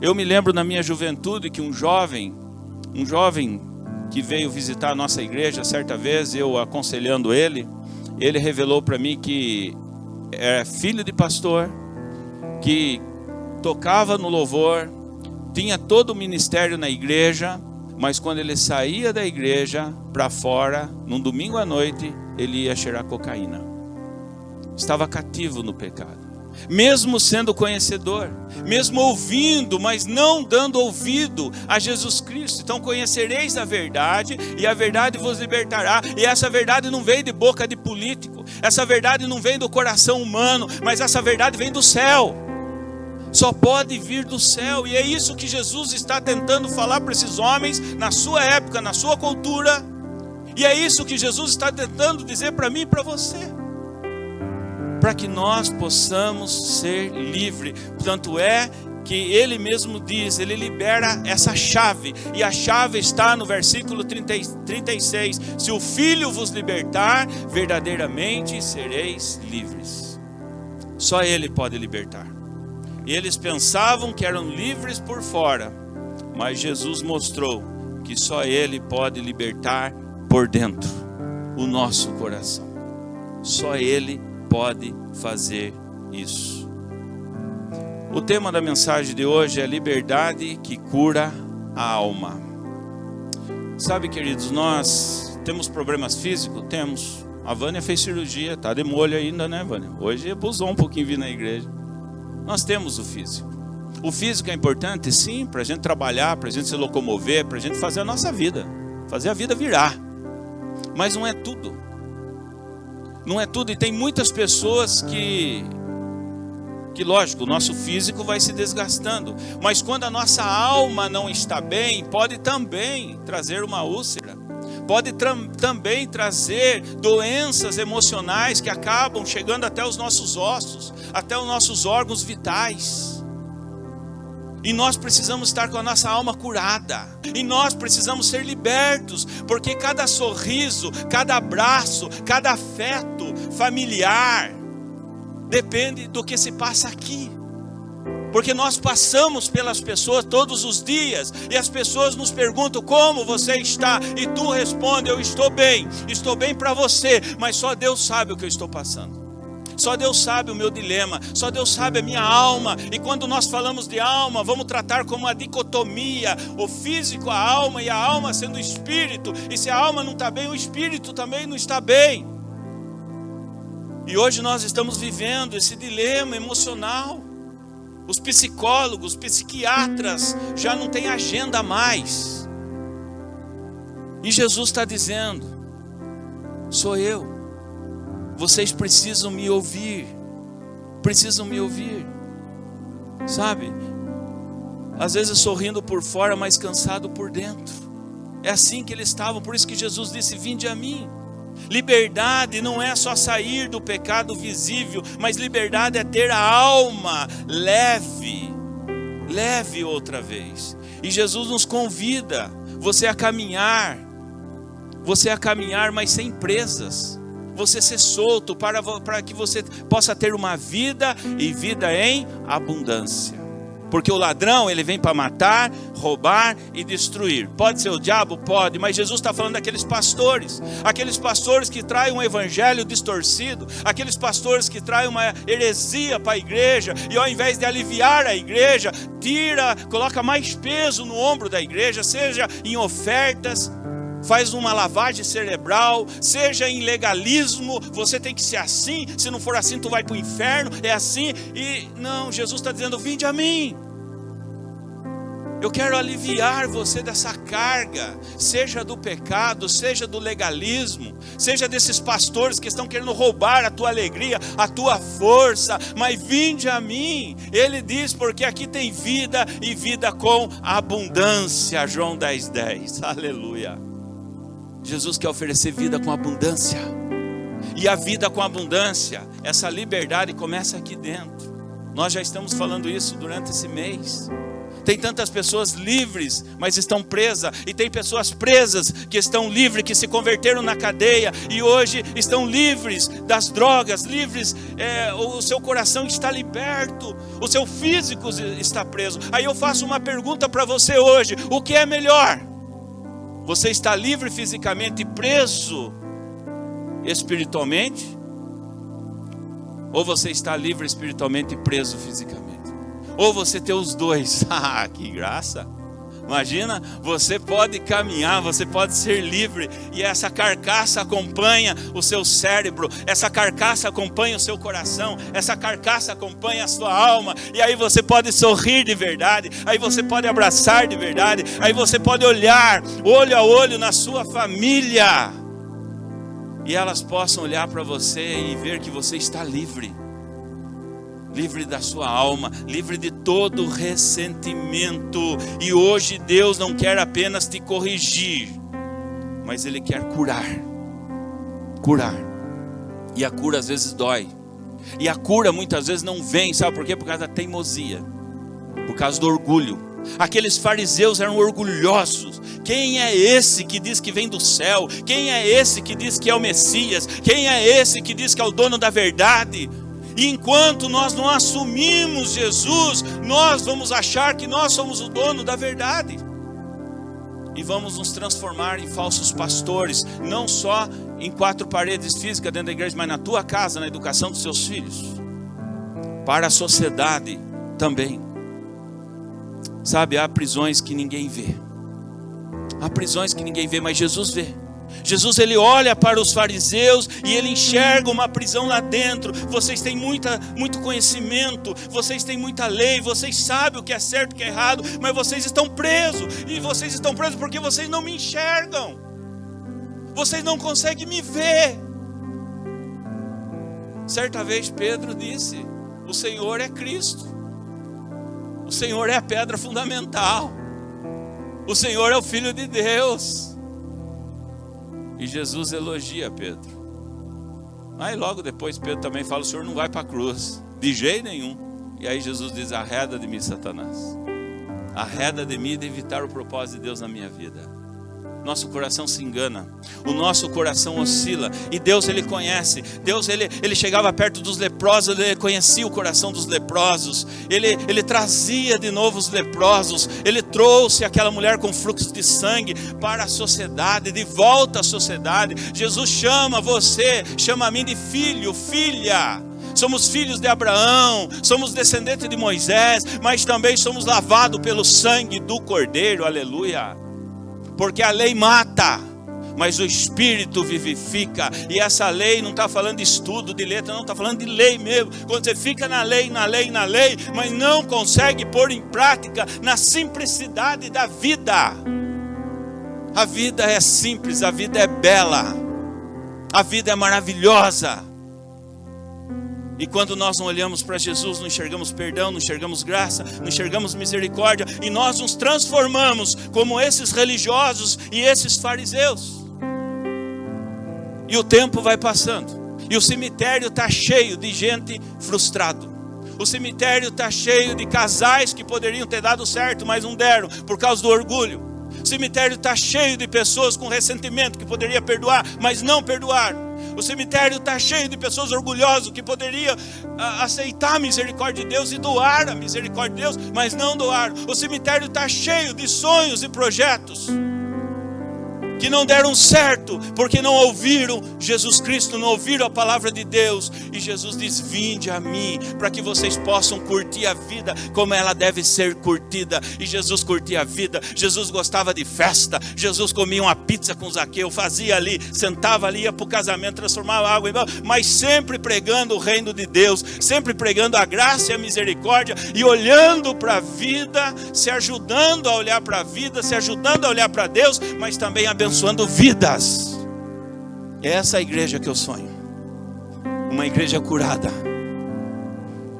Eu me lembro na minha juventude que um jovem que veio visitar a nossa igreja, certa vez, eu aconselhando ele revelou para mim que era filho de pastor, que tocava no louvor, tinha todo o ministério na igreja, mas quando ele saía da igreja para fora, num domingo à noite, ele ia cheirar cocaína. estava cativo no pecado. Mesmo sendo conhecedor, mesmo ouvindo, mas não dando ouvido a Jesus Cristo. Então conhecereis a verdade, e a verdade vos libertará. E essa verdade não vem de boca de político, essa verdade não vem do coração humano, mas essa verdade vem do céu. Só pode vir do céu, e é isso que Jesus está tentando falar para esses homens, na sua época, na sua cultura. E é isso que Jesus está tentando dizer para mim e para você, para que nós possamos ser livres. Tanto é que ele mesmo diz, ele libera essa chave, e a chave está no versículo 36, se o Filho vos libertar, verdadeiramente sereis livres. Só ele pode libertar. Eles pensavam que eram livres por fora, mas Jesus mostrou que só ele pode libertar por dentro o nosso coração. Só ele pode fazer isso. O tema da mensagem de hoje é liberdade que cura a alma. Sabe, queridos, nós temos problemas físicos? Temos. A Vânia fez cirurgia, está de molho ainda, né, Vânia? Hoje abusou um pouquinho vir na igreja. Nós temos o físico. O físico é importante, sim, para a gente trabalhar, para a gente se locomover, para a gente fazer a nossa vida, fazer a vida virar. Mas não é tudo. Não é tudo, e tem muitas pessoas que lógico, o nosso físico vai se desgastando, mas quando a nossa alma não está bem, pode também trazer uma úlcera, pode também trazer doenças emocionais que acabam chegando até os nossos ossos, até os nossos órgãos vitais. E nós precisamos estar com a nossa alma curada. E nós precisamos ser libertos. Porque cada sorriso, cada abraço, cada afeto familiar depende do que se passa aqui. Porque nós passamos pelas pessoas todos os dias. E as pessoas nos perguntam como você está. E tu responde, eu estou bem. Estou bem para você. Mas só Deus sabe o que eu estou passando. Só Deus sabe o meu dilema, só Deus sabe a minha alma. E quando nós falamos de alma, vamos tratar como uma dicotomia, o físico, a alma, e a alma sendo o espírito. E se a alma não está bem, o espírito também não está bem. E hoje nós estamos vivendo esse dilema emocional. Os psicólogos, psiquiatras já não têm agenda mais. E Jesus está dizendo, sou eu. Vocês precisam me ouvir. Precisam me ouvir. Sabe? Às vezes sorrindo por fora, mas cansado por dentro. É assim que eles estavam. Por isso que Jesus disse, vinde a mim. Liberdade não é só sair do pecado visível, mas liberdade é ter a alma leve. Leve outra vez. E Jesus nos convida, você a caminhar, mas sem presas. Você ser solto para que você possa ter uma vida e vida em abundância. Porque o ladrão, ele vem para matar, roubar e destruir. Pode ser o diabo? Pode, mas Jesus está falando daqueles pastores. Aqueles pastores que traem um evangelho distorcido. Aqueles pastores que traem uma heresia para a igreja. E ao invés de aliviar a igreja, coloca mais peso no ombro da igreja. Seja em ofertas, faz uma lavagem cerebral, seja em legalismo, você tem que ser assim, se não for assim tu vai para o inferno, é assim. E não, Jesus está dizendo, vinde a mim. Eu quero aliviar você dessa carga, seja do pecado, seja do legalismo, seja desses pastores que estão querendo roubar a tua alegria, a tua força, mas vinde a mim. Ele diz, porque aqui tem vida e vida com abundância, João 10:10, aleluia. Jesus quer oferecer vida com abundância. E a vida com abundância, essa liberdade começa aqui dentro. Nós já estamos falando isso durante esse mês. Tem tantas pessoas livres, mas estão presas. E tem pessoas presas que estão livres, que se converteram na cadeia e hoje estão livres das drogas, livres, o seu coração está liberto, o seu físico está preso. Aí eu faço uma pergunta para você hoje: o que é melhor? Você está livre fisicamente e preso espiritualmente? Ou você está livre espiritualmente e preso fisicamente? Ou você tem os dois? Ah, que graça! Imagina, você pode caminhar, você pode ser livre, e essa carcaça acompanha o seu cérebro, essa carcaça acompanha o seu coração, essa carcaça acompanha a sua alma, e aí você pode sorrir de verdade, aí você pode abraçar de verdade, aí você pode olhar olho a olho na sua família, e elas possam olhar para você e ver que você está livre. Livre da sua alma, livre de todo ressentimento. E hoje Deus não quer apenas te corrigir, mas Ele quer curar. Curar. E a cura às vezes dói. E a cura muitas vezes não vem, sabe por quê? Por causa da teimosia, por causa do orgulho. Aqueles fariseus eram orgulhosos. Quem é esse que diz que vem do céu? Quem é esse que diz que é o Messias? Quem é esse que diz que é o dono da verdade? E enquanto nós não assumimos Jesus, nós vamos achar que nós somos o dono da verdade. E vamos nos transformar em falsos pastores, não só em 4 paredes físicas dentro da igreja, mas na tua casa, na educação dos seus filhos. Para a sociedade também. Sabe, há prisões que ninguém vê. Há prisões que ninguém vê, mas Jesus vê. Jesus, ele olha para os fariseus e ele enxerga uma prisão lá dentro. Vocês têm muito conhecimento, vocês têm muita lei, vocês sabem o que é certo e o que é errado, mas vocês estão presos. E vocês estão presos porque vocês não me enxergam. Vocês não conseguem me ver. Certa vez Pedro disse: o Senhor é Cristo. O Senhor é a pedra fundamental. O Senhor é o Filho de Deus. E Jesus elogia Pedro. Aí logo depois Pedro também fala: o Senhor não vai para a cruz, de jeito nenhum. E aí Jesus diz: arreda de mim, Satanás. Arreda de mim de evitar o propósito de Deus na minha vida. Nosso coração se engana, o nosso coração oscila. E Deus, ele conhece. Deus, ele chegava perto dos leprosos, ele conhecia o coração dos leprosos. Ele trazia de novo os leprosos. Ele trouxe aquela mulher com fluxo de sangue para a sociedade, de volta à sociedade. Jesus chama você, chama a mim de filho, filha. Somos filhos de Abraão, somos descendentes de Moisés, mas também somos lavados pelo sangue do Cordeiro, aleluia. Porque a lei mata, mas o Espírito vivifica. E essa lei não está falando de estudo, de letra, não está falando de lei mesmo. Quando você fica na lei, mas não consegue pôr em prática na simplicidade da vida. A vida é simples, a vida é bela, a vida é maravilhosa. E quando nós não olhamos para Jesus, não enxergamos perdão, não enxergamos graça, não enxergamos misericórdia, e nós nos transformamos como esses religiosos e esses fariseus. E o tempo vai passando, e o cemitério está cheio de gente frustrada. O cemitério está cheio de casais que poderiam ter dado certo, mas não deram por causa do orgulho. O cemitério está cheio de pessoas com ressentimento que poderia perdoar, mas não perdoaram. O cemitério está cheio de pessoas orgulhosas que poderiam aceitar a misericórdia de Deus e doar a misericórdia de Deus, mas não doaram. O cemitério está cheio de sonhos e projetos que não deram certo, porque não ouviram Jesus Cristo, não ouviram a palavra de Deus. E Jesus diz: vinde a mim, para que vocês possam curtir a vida como ela deve ser curtida. E Jesus curtia a vida, Jesus gostava de festa, Jesus comia uma pizza com Zaqueu, fazia ali, sentava ali, ia para o casamento, transformava água em mel, mas sempre pregando o reino de Deus, sempre pregando a graça e a misericórdia, e olhando para a vida, se ajudando a olhar para a vida, se ajudando a olhar para Deus, mas também abençoando vidas. É essa igreja que eu sonho. Uma igreja curada,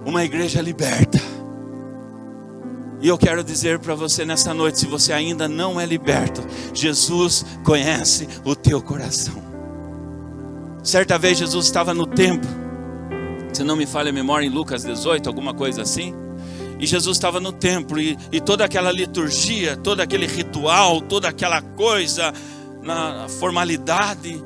uma igreja liberta. E eu quero dizer para você nesta noite, se você ainda não é liberto, Jesus conhece o teu coração. Certa vez Jesus estava no templo, se não me falha a memória, em Lucas 18, alguma coisa assim. E Jesus estava no templo, e toda aquela liturgia, todo aquele ritual, toda aquela coisa, na formalidade.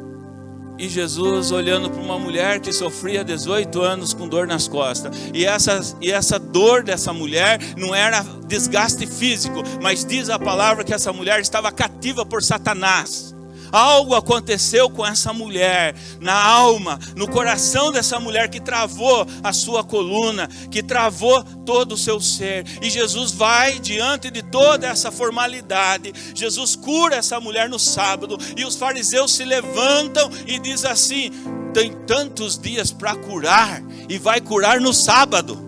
E Jesus olhando para uma mulher que sofria 18 anos com dor nas costas. E essa dor dessa mulher não era desgaste físico, mas diz a palavra que essa mulher estava cativa por Satanás. Algo aconteceu com essa mulher, na alma, no coração dessa mulher, que travou a sua coluna, que travou todo o seu ser. E Jesus vai diante de toda essa formalidade. Jesus cura essa mulher no sábado, e os fariseus se levantam e diz assim: tem tantos dias para curar e vai curar no sábado.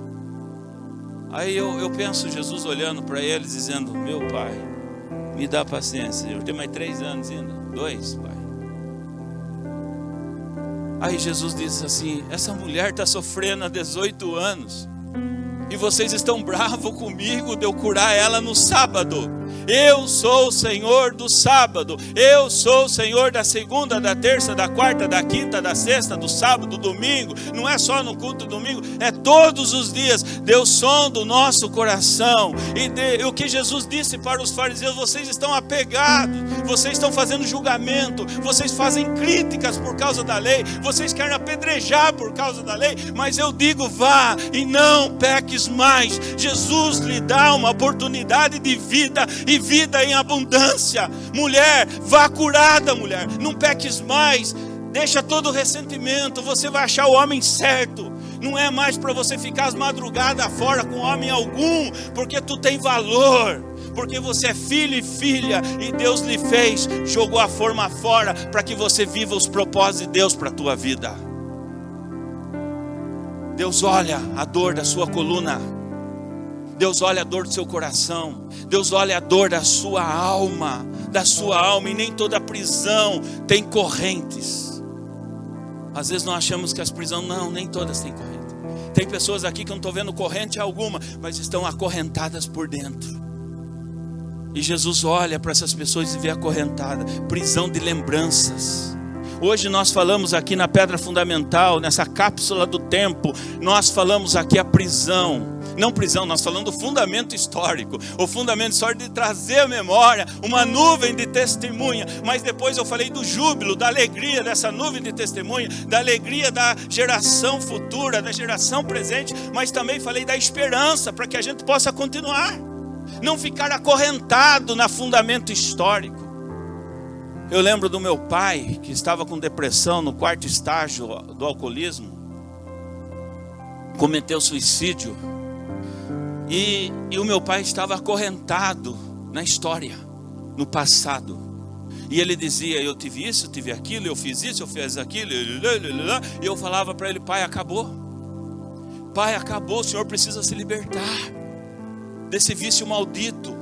Aí eu penso Jesus olhando para eles dizendo: meu Pai, me dá paciência, eu tenho mais 3 anos ainda, 2, Pai. Aí Jesus disse assim: essa mulher está sofrendo há 18 anos e vocês estão bravos comigo de eu curar ela no sábado. Eu sou o Senhor do sábado. Eu sou o Senhor da segunda, da terça, da quarta, da quinta, da sexta, do sábado, do domingo. Não é só no culto do domingo, é todos os dias. Deus sonda o nosso coração. E o que Jesus disse para os fariseus: vocês estão apegados, vocês estão fazendo julgamento, vocês fazem críticas por causa da lei, vocês querem apedrejar por causa da lei, mas eu digo: vá e não peques mais. Jesus lhe dá uma oportunidade de vida, e vida em abundância. Mulher, vá curada, mulher, não peques mais, deixa todo o ressentimento, você vai achar o homem certo. Não é mais para você ficar as madrugadas fora com homem algum, porque tu tem valor, porque você é filho e filha, e Deus lhe fez, jogou a forma fora, para que você viva os propósitos de Deus para a tua vida. Deus olha a dor da sua coluna, Deus olha a dor do seu coração, Deus olha a dor da sua alma, e nem toda prisão tem correntes. Às vezes nós achamos que as prisões, não, nem todas têm corrente. Tem pessoas aqui que eu não estou vendo corrente alguma, mas estão acorrentadas por dentro. E Jesus olha para essas pessoas e vê acorrentada, prisão de lembranças. Hoje nós falamos aqui na pedra fundamental, nessa cápsula do tempo, nós falamos aqui a prisão. Não prisão, nós falamos do fundamento histórico. O fundamento histórico de trazer à memória uma nuvem de testemunha. Mas depois eu falei do júbilo, da alegria dessa nuvem de testemunha, da alegria da geração futura, da geração presente. Mas também falei da esperança, para que a gente possa continuar. Não ficar acorrentado na fundamento histórico. Eu lembro do meu pai, que estava com depressão no 4º estágio do alcoolismo. Cometeu suicídio. E o meu pai estava acorrentado na história, no passado. E ele dizia: eu tive isso, eu tive aquilo, eu fiz isso, eu fiz aquilo. E eu falava para ele: pai, acabou. Pai, acabou, o senhor precisa se libertar desse vício maldito.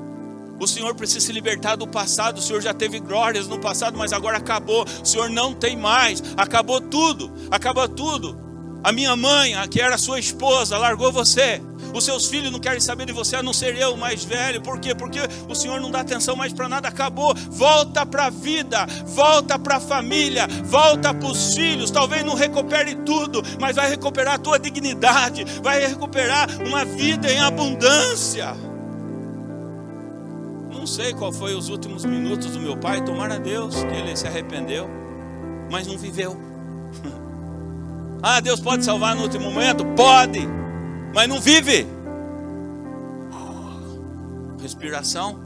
O senhor precisa se libertar do passado. O senhor já teve glórias no passado, mas agora acabou. O senhor não tem mais, acabou tudo, acabou tudo. A minha mãe, que era sua esposa, largou você. Os seus filhos não querem saber de você, a não ser eu, mais velho. Por quê? Porque o senhor não dá atenção mais para nada, acabou. Volta para a vida, volta para a família, volta para os filhos. Talvez não recupere tudo, mas vai recuperar a tua dignidade, vai recuperar uma vida em abundância. Não sei qual foi os últimos minutos do meu pai, tomara a Deus que ele se arrependeu, mas não viveu. Ah, Deus pode salvar no último momento? Pode, mas não vive. Respiração,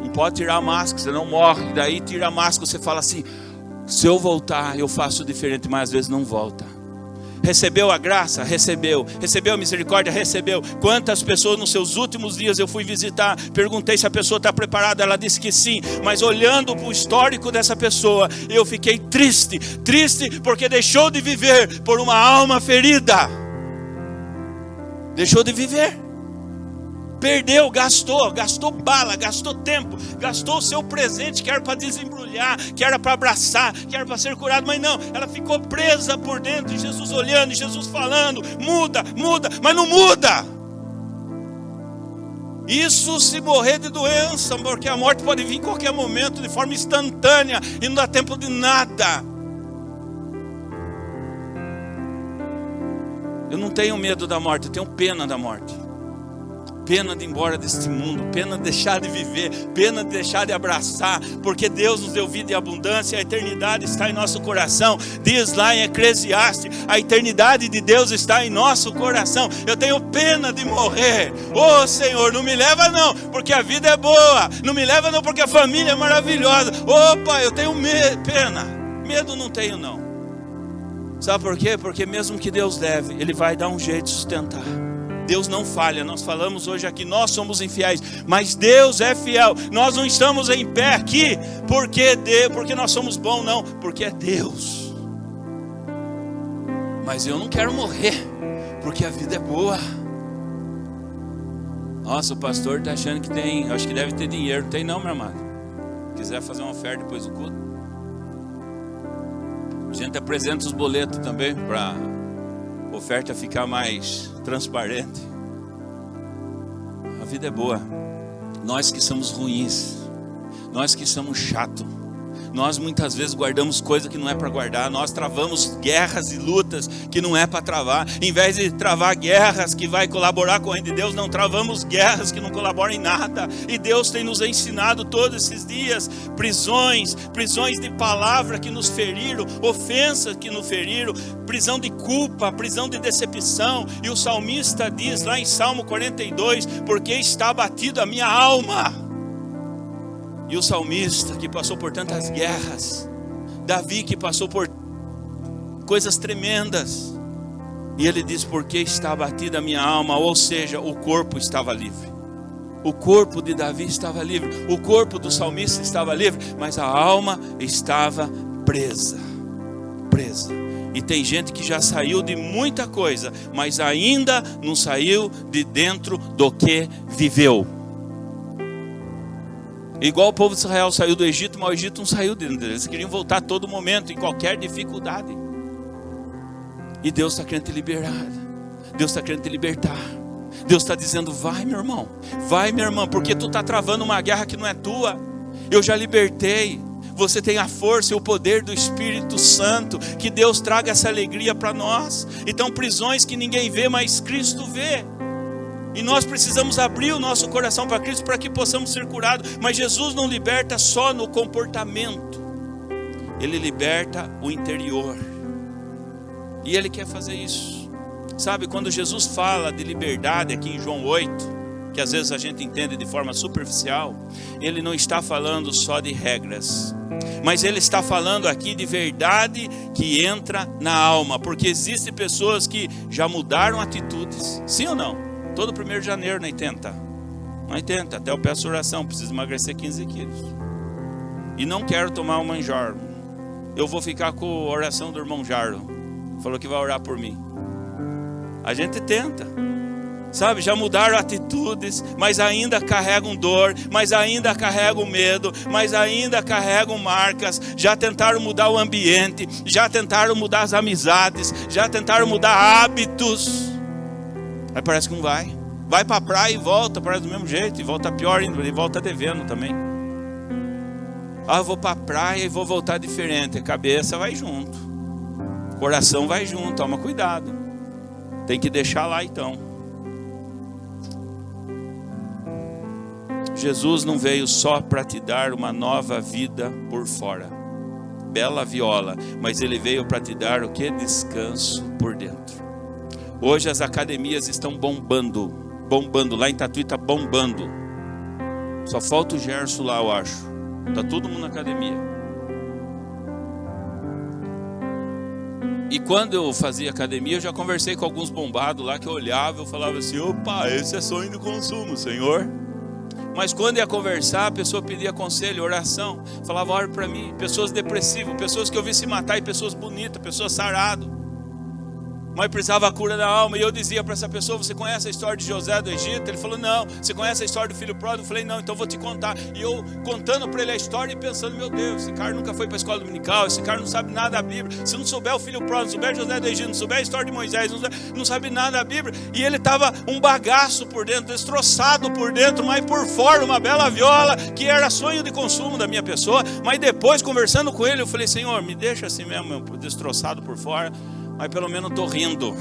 não pode tirar a máscara, você não morre. Daí tira a máscara, você fala assim: se eu voltar eu faço diferente, mas às vezes não volta. Recebeu a graça? Recebeu. Recebeu a misericórdia? Recebeu. Quantas pessoas nos seus últimos dias eu fui visitar, perguntei se a pessoa está preparada, ela disse que sim, mas olhando para o histórico dessa pessoa, eu fiquei triste porque deixou de viver por uma alma ferida. Deixou de viver. Perdeu, gastou bala, gastou tempo, gastou o seu presente, que era para desembrulhar, que era para abraçar, que era para ser curado, mas não, ela ficou presa por dentro, e Jesus olhando, e Jesus falando: muda, mas não muda. Isso se morrer de doença, porque a morte pode vir em qualquer momento, de forma instantânea, e não dá tempo de nada. Eu não tenho medo da morte, eu tenho pena da morte. pena de ir embora deste mundo, pena de deixar de viver, pena de deixar de abraçar, porque Deus nos deu vida e abundância, a eternidade está em nosso coração. Diz lá em Eclesiastes, a eternidade de Deus está em nosso coração. Eu tenho pena de morrer. Oh Senhor, não me leva não, porque a vida é boa. Não me leva não, porque a família é maravilhosa. Opa, eu tenho pena. Medo não tenho não. Sabe por quê? Porque mesmo que Deus leve, Ele vai dar um jeito de sustentar. Deus não falha. Nós falamos hoje aqui, nós somos infiéis, mas Deus é fiel. Nós não estamos em pé aqui porque nós somos bons, não, porque é Deus. Mas eu não quero morrer, porque a vida é boa. Nossa, o pastor está achando que tem, acho que deve ter dinheiro. Não tem não, meu amado. Quiser fazer uma oferta depois do culto, a gente apresenta os boletos também, para a oferta ficar mais transparente. A vida é boa. Nós que somos ruins, nós que somos chatos, nós muitas vezes guardamos coisa que não é para guardar. Nós travamos guerras e lutas que não é para travar. Em vez de travar guerras que vai colaborar com o reino de Deus, não travamos guerras que não colaboram em nada. E Deus tem nos ensinado todos esses dias prisões de palavra que nos feriram, ofensas que nos feriram, prisão de culpa, prisão de decepção. E o salmista diz lá em Salmo 42, porque está abatido a minha alma. E o salmista que passou por tantas guerras, Davi que passou por coisas tremendas, e ele diz, porque está abatida a minha alma, ou seja, o corpo estava livre. O corpo de Davi estava livre, o corpo do salmista estava livre, mas a alma estava presa. E tem gente que já saiu de muita coisa, mas ainda não saiu de dentro do que viveu. Igual o povo de Israel saiu do Egito, mas o Egito não saiu deles. Eles queriam voltar a todo momento, em qualquer dificuldade. E Deus está querendo te liberar. Deus está querendo te libertar. Deus está dizendo, vai meu irmão, vai minha irmã, porque tu está travando uma guerra que não é tua. Eu já libertei. Você tem a força e o poder do Espírito Santo. Que Deus traga essa alegria para nós. Então prisões que ninguém vê, mas Cristo vê. E nós precisamos abrir o nosso coração para Cristo para que possamos ser curados. Mas Jesus não liberta só no comportamento. Ele liberta o interior. E Ele quer fazer isso. Sabe, quando Jesus fala de liberdade aqui em João 8, que às vezes a gente entende de forma superficial, Ele não está falando só de regras. Mas Ele está falando aqui de verdade que entra na alma. Porque existem pessoas que já mudaram atitudes. Sim ou não? Todo 1º de janeiro, não tenta. Até eu peço oração, preciso emagrecer 15 quilos. E não quero tomar o manjaro. Eu vou ficar com a oração do irmão Jarlo. Falou que vai orar por mim. A gente tenta. Sabe, já mudaram atitudes, mas ainda carregam dor, mas ainda carregam medo, mas ainda carregam marcas. Já tentaram mudar o ambiente, já tentaram mudar as amizades, já tentaram mudar hábitos. Aí parece que não vai. Vai para a praia e volta, parece do mesmo jeito. E volta pior ainda, e volta devendo também. Eu vou para a praia e vou voltar diferente. A cabeça vai junto. O coração vai junto, toma cuidado. Tem que deixar lá então. Jesus não veio só para te dar uma nova vida por fora. Bela viola. Mas Ele veio para te dar o que? Descanso por dentro. Hoje as academias estão bombando. Lá em Tatuí está bombando. Só falta o Gerson lá, eu acho. Está todo mundo na academia. E quando eu fazia academia, eu já conversei com alguns bombados lá, que eu olhava, eu falava assim, opa, esse é sonho de consumo, Senhor. Mas quando ia conversar, a pessoa pedia conselho, oração. Falava, ora para mim. Pessoas depressivas, pessoas que eu vi se matar, e pessoas bonitas, pessoas saradas. Mas precisava a cura da alma. E eu dizia para essa pessoa, você conhece a história de José do Egito? Ele falou, não. Você conhece a história do filho pródigo? Eu falei, não, então vou te contar. E eu contando para ele a história e pensando, meu Deus, esse cara nunca foi para a escola dominical, esse cara não sabe nada da Bíblia. Se não souber o filho pródigo, não souber José do Egito, não souber a história de Moisés, não sabe nada da Bíblia. E ele estava um bagaço por dentro, destroçado por dentro, mas por fora uma bela viola, que era sonho de consumo da minha pessoa. Mas depois, conversando com ele, eu falei, Senhor, me deixa assim mesmo, destroçado por fora, mas pelo menos estou rindo.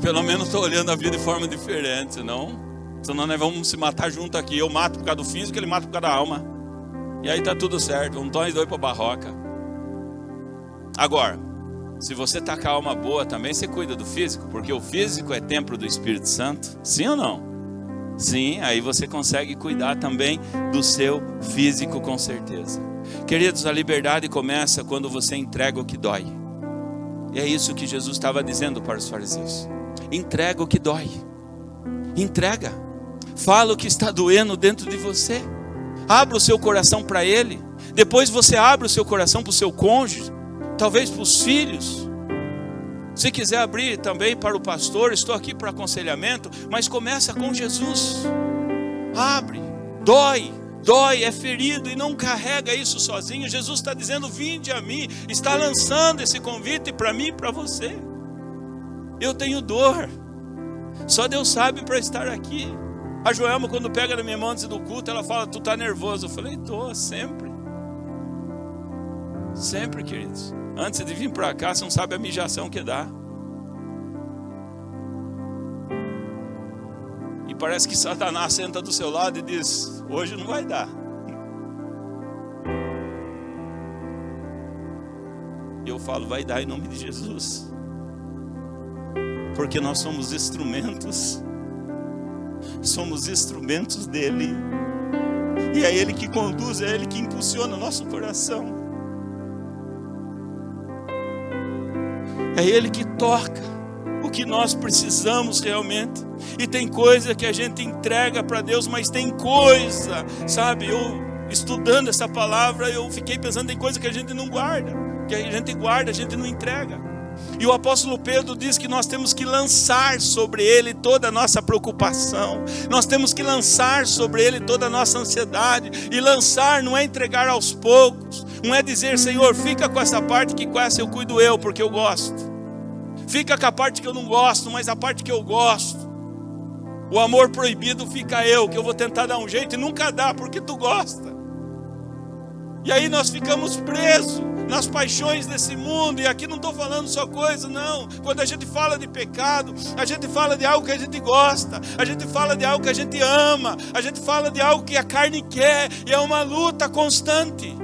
Pelo menos estou olhando a vida de forma diferente, senão Senão nós vamos se matar junto aqui. Eu mato por causa do físico, ele mata por causa da alma. E aí tá tudo certo. Vamos nós dois para a barroca. Agora, se você tá com a alma boa também, você cuida do físico, porque o físico é templo do Espírito Santo. Sim ou não? Sim, aí você consegue cuidar também do seu físico, com certeza. Queridos, a liberdade começa quando você entrega o que dói. E é isso que Jesus estava dizendo para os fariseus. Entrega o que dói. Entrega. Fala o que está doendo dentro de você. Abra o seu coração para Ele. Depois você abre o seu coração para o seu cônjuge. Talvez para os filhos. Se quiser abrir também para o pastor, estou aqui para aconselhamento. Mas começa com Jesus. Abre. Dói, é ferido e não carrega isso sozinho. Jesus está dizendo, vinde a mim. Está lançando esse convite para mim e para você. Eu tenho dor. Só Deus sabe para estar aqui. A Joelma, quando pega na minha mão antes do culto, ela fala, tu tá nervoso. Eu falei, tô, sempre. Sempre, queridos. Antes de vir para cá, você não sabe a mijação que dá. E parece que Satanás senta do seu lado e diz, hoje não vai dar. E eu falo, vai dar em nome de Jesus. Porque nós somos instrumentos. Somos instrumentos dele. E é ele que conduz, é ele que impulsiona o nosso coração. É ele que toca o que nós precisamos realmente. E tem coisa que a gente entrega para Deus, mas tem coisa, sabe? Eu estudando essa palavra, eu fiquei pensando em coisa que a gente não guarda. Que a gente guarda, a gente não entrega. E o apóstolo Pedro diz que nós temos que lançar sobre ele toda a nossa preocupação. Nós temos que lançar sobre ele toda a nossa ansiedade. E lançar não é entregar aos poucos. Não é dizer, Senhor, fica com essa parte que com essa eu cuido eu, porque eu gosto. Fica com a parte que eu não gosto, mas a parte que eu gosto. O amor proibido fica eu, que eu vou tentar dar um jeito e nunca dá, porque tu gosta. E aí nós ficamos presos nas paixões desse mundo. E aqui não estou falando só coisa, não. Quando a gente fala de pecado, a gente fala de algo que a gente gosta. A gente fala de algo que a gente ama. A gente fala de algo que a carne quer. E é uma luta constante.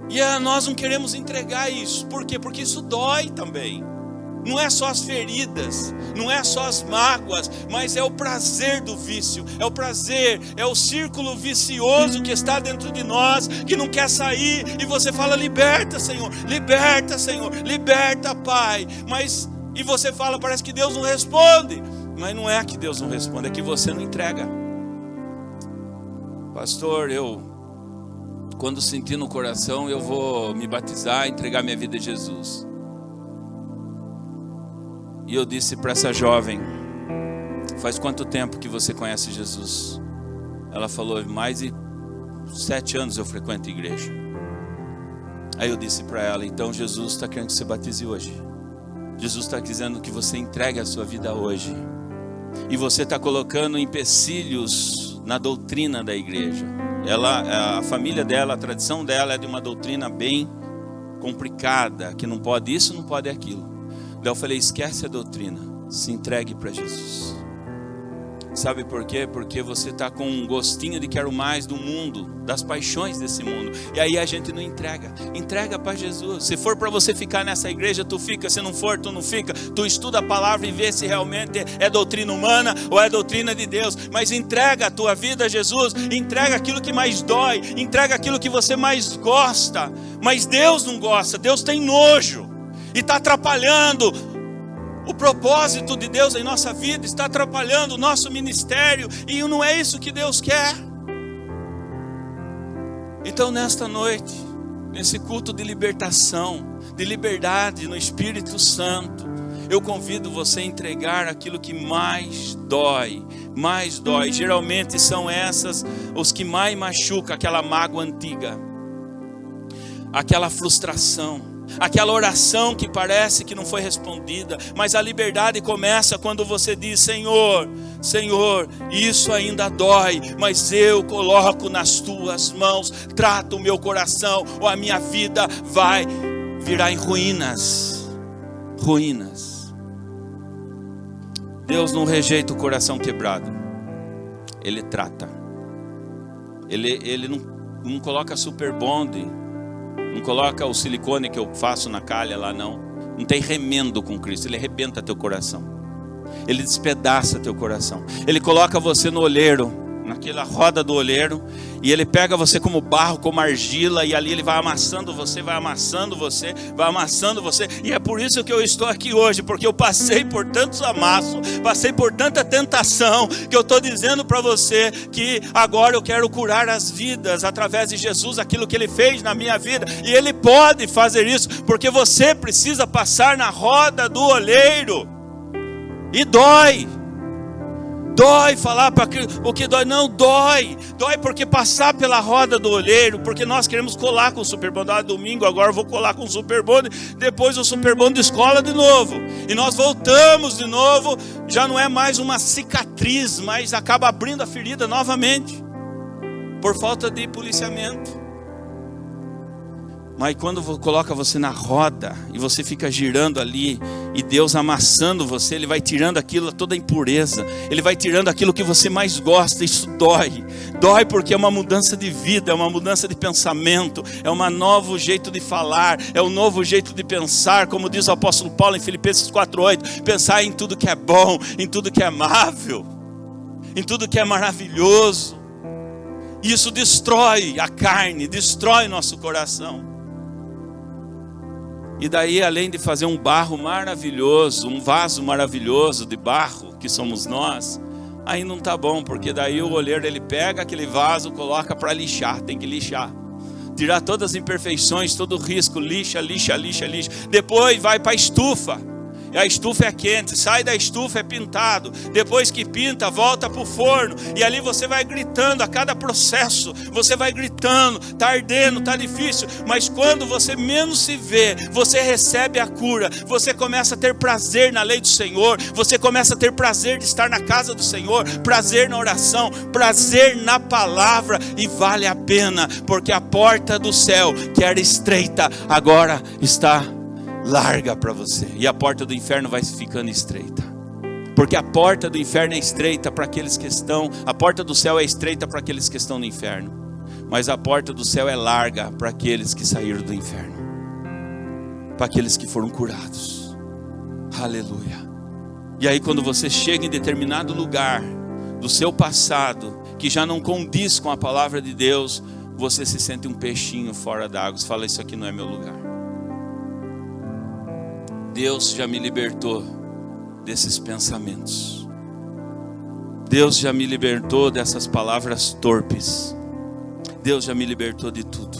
E nós não queremos entregar isso. Por quê? Porque isso dói também. Não é só as feridas, não é só as mágoas, mas é o prazer do vício, é o prazer, é o círculo vicioso que está dentro de nós, que não quer sair, e você fala, liberta Senhor, liberta Pai, e você fala, parece que Deus não responde, mas não é que Deus não responde, é que você não entrega. Pastor, quando sentir no coração, eu vou me batizar, entregar minha vida a Jesus. E eu disse para essa jovem, faz quanto tempo que você conhece Jesus? Ela falou, mais de 7 anos eu frequento a igreja. Aí eu disse para ela, então Jesus está querendo que você batize hoje. Jesus está dizendo que você entregue a sua vida hoje. E você está colocando empecilhos na doutrina da igreja. A família dela, a tradição dela é de uma doutrina bem complicada, que não pode isso, não pode aquilo. Daí eu falei, esquece a doutrina, se entregue para Jesus. Sabe por quê? Porque você está com um gostinho de quero mais do mundo, das paixões desse mundo. E aí a gente não entrega. Entrega para Jesus. Se for para você ficar nessa igreja, tu fica. Se não for, tu não fica. Tu estuda a palavra e vê se realmente é doutrina humana ou é doutrina de Deus. Mas entrega a tua vida a Jesus. Entrega aquilo que mais dói. Entrega aquilo que você mais gosta. Mas Deus não gosta. Deus tem nojo. E está atrapalhando o propósito de Deus em nossa vida, está atrapalhando o nosso ministério, e não é isso que Deus quer. Então nesta noite, nesse culto de libertação, de liberdade no Espírito Santo, eu convido você a entregar aquilo que mais dói, mais dói. Geralmente são essas os que mais machucam, aquela mágoa antiga, aquela frustração, aquela oração que parece que não foi respondida. Mas a liberdade começa quando você diz, Senhor, isso ainda dói, mas eu coloco nas tuas mãos, trata o meu coração, ou a minha vida vai virar em ruínas. Deus não rejeita o coração quebrado. Ele trata. Ele não coloca super bond, não coloca o silicone que eu faço na calha lá, não. Não tem remendo com Cristo. Ele arrebenta teu coração. Ele despedaça teu coração. Ele coloca você no olheiro, naquela roda do olheiro, e ele pega você como barro, como argila, e ali ele vai amassando você, vai amassando você, vai amassando você. E é por isso que eu estou aqui hoje, porque eu passei por tantos amassos, passei por tanta tentação, que eu estou dizendo para você que agora eu quero curar as vidas através de Jesus, aquilo que ele fez na minha vida. E ele pode fazer isso, porque você precisa passar na roda do olheiro. E dói. Dói falar para o que dói, não dói. Dói porque passar pela roda do olheiro, porque nós queremos colar com o Superbond. Domingo agora eu vou colar com o Superbond, depois o Superbond descola de novo. E nós voltamos de novo, já não é mais uma cicatriz, mas acaba abrindo a ferida novamente, por falta de policiamento. Mas quando coloca você na roda e você fica girando ali, e Deus amassando você, Ele vai tirando aquilo, toda a impureza, Ele vai tirando aquilo que você mais gosta. Isso dói. Dói porque é uma mudança de vida, é uma mudança de pensamento, é um novo jeito de falar, é um novo jeito de pensar, como diz o apóstolo Paulo em Filipenses 4:8, pensar em tudo que é bom, em tudo que é amável, em tudo que é maravilhoso. Isso destrói a carne, destrói nosso coração. E daí, além de fazer um barro maravilhoso, um vaso maravilhoso de barro, que somos nós, aí não tá bom, porque daí o olheiro ele pega aquele vaso, coloca para lixar, tem que lixar, tirar todas as imperfeições, todo o risco, lixa. Depois vai para a estufa. E a estufa é quente, sai da estufa, é pintado. Depois que pinta, volta para o forno. E ali você vai gritando a cada processo. Você vai gritando, está ardendo, está difícil. Mas quando você menos se vê, você recebe a cura. Você começa a ter prazer na lei do Senhor. Você começa a ter prazer de estar na casa do Senhor. Prazer na oração, prazer na palavra. E vale a pena, porque a porta do céu, que era estreita, agora está larga para você, e a porta do inferno vai ficando estreita, porque a porta do inferno é estreita para aqueles que estão, a porta do céu é estreita para aqueles que estão no inferno, mas a porta do céu é larga para aqueles que saíram do inferno, para aqueles que foram curados. Aleluia. E aí quando você chega em determinado lugar do seu passado, que já não condiz com a palavra de Deus, você se sente um peixinho fora d'água, você fala, isso aqui não é meu lugar. Deus já me libertou desses pensamentos. Deus já me libertou dessas palavras torpes. Deus já me libertou de tudo.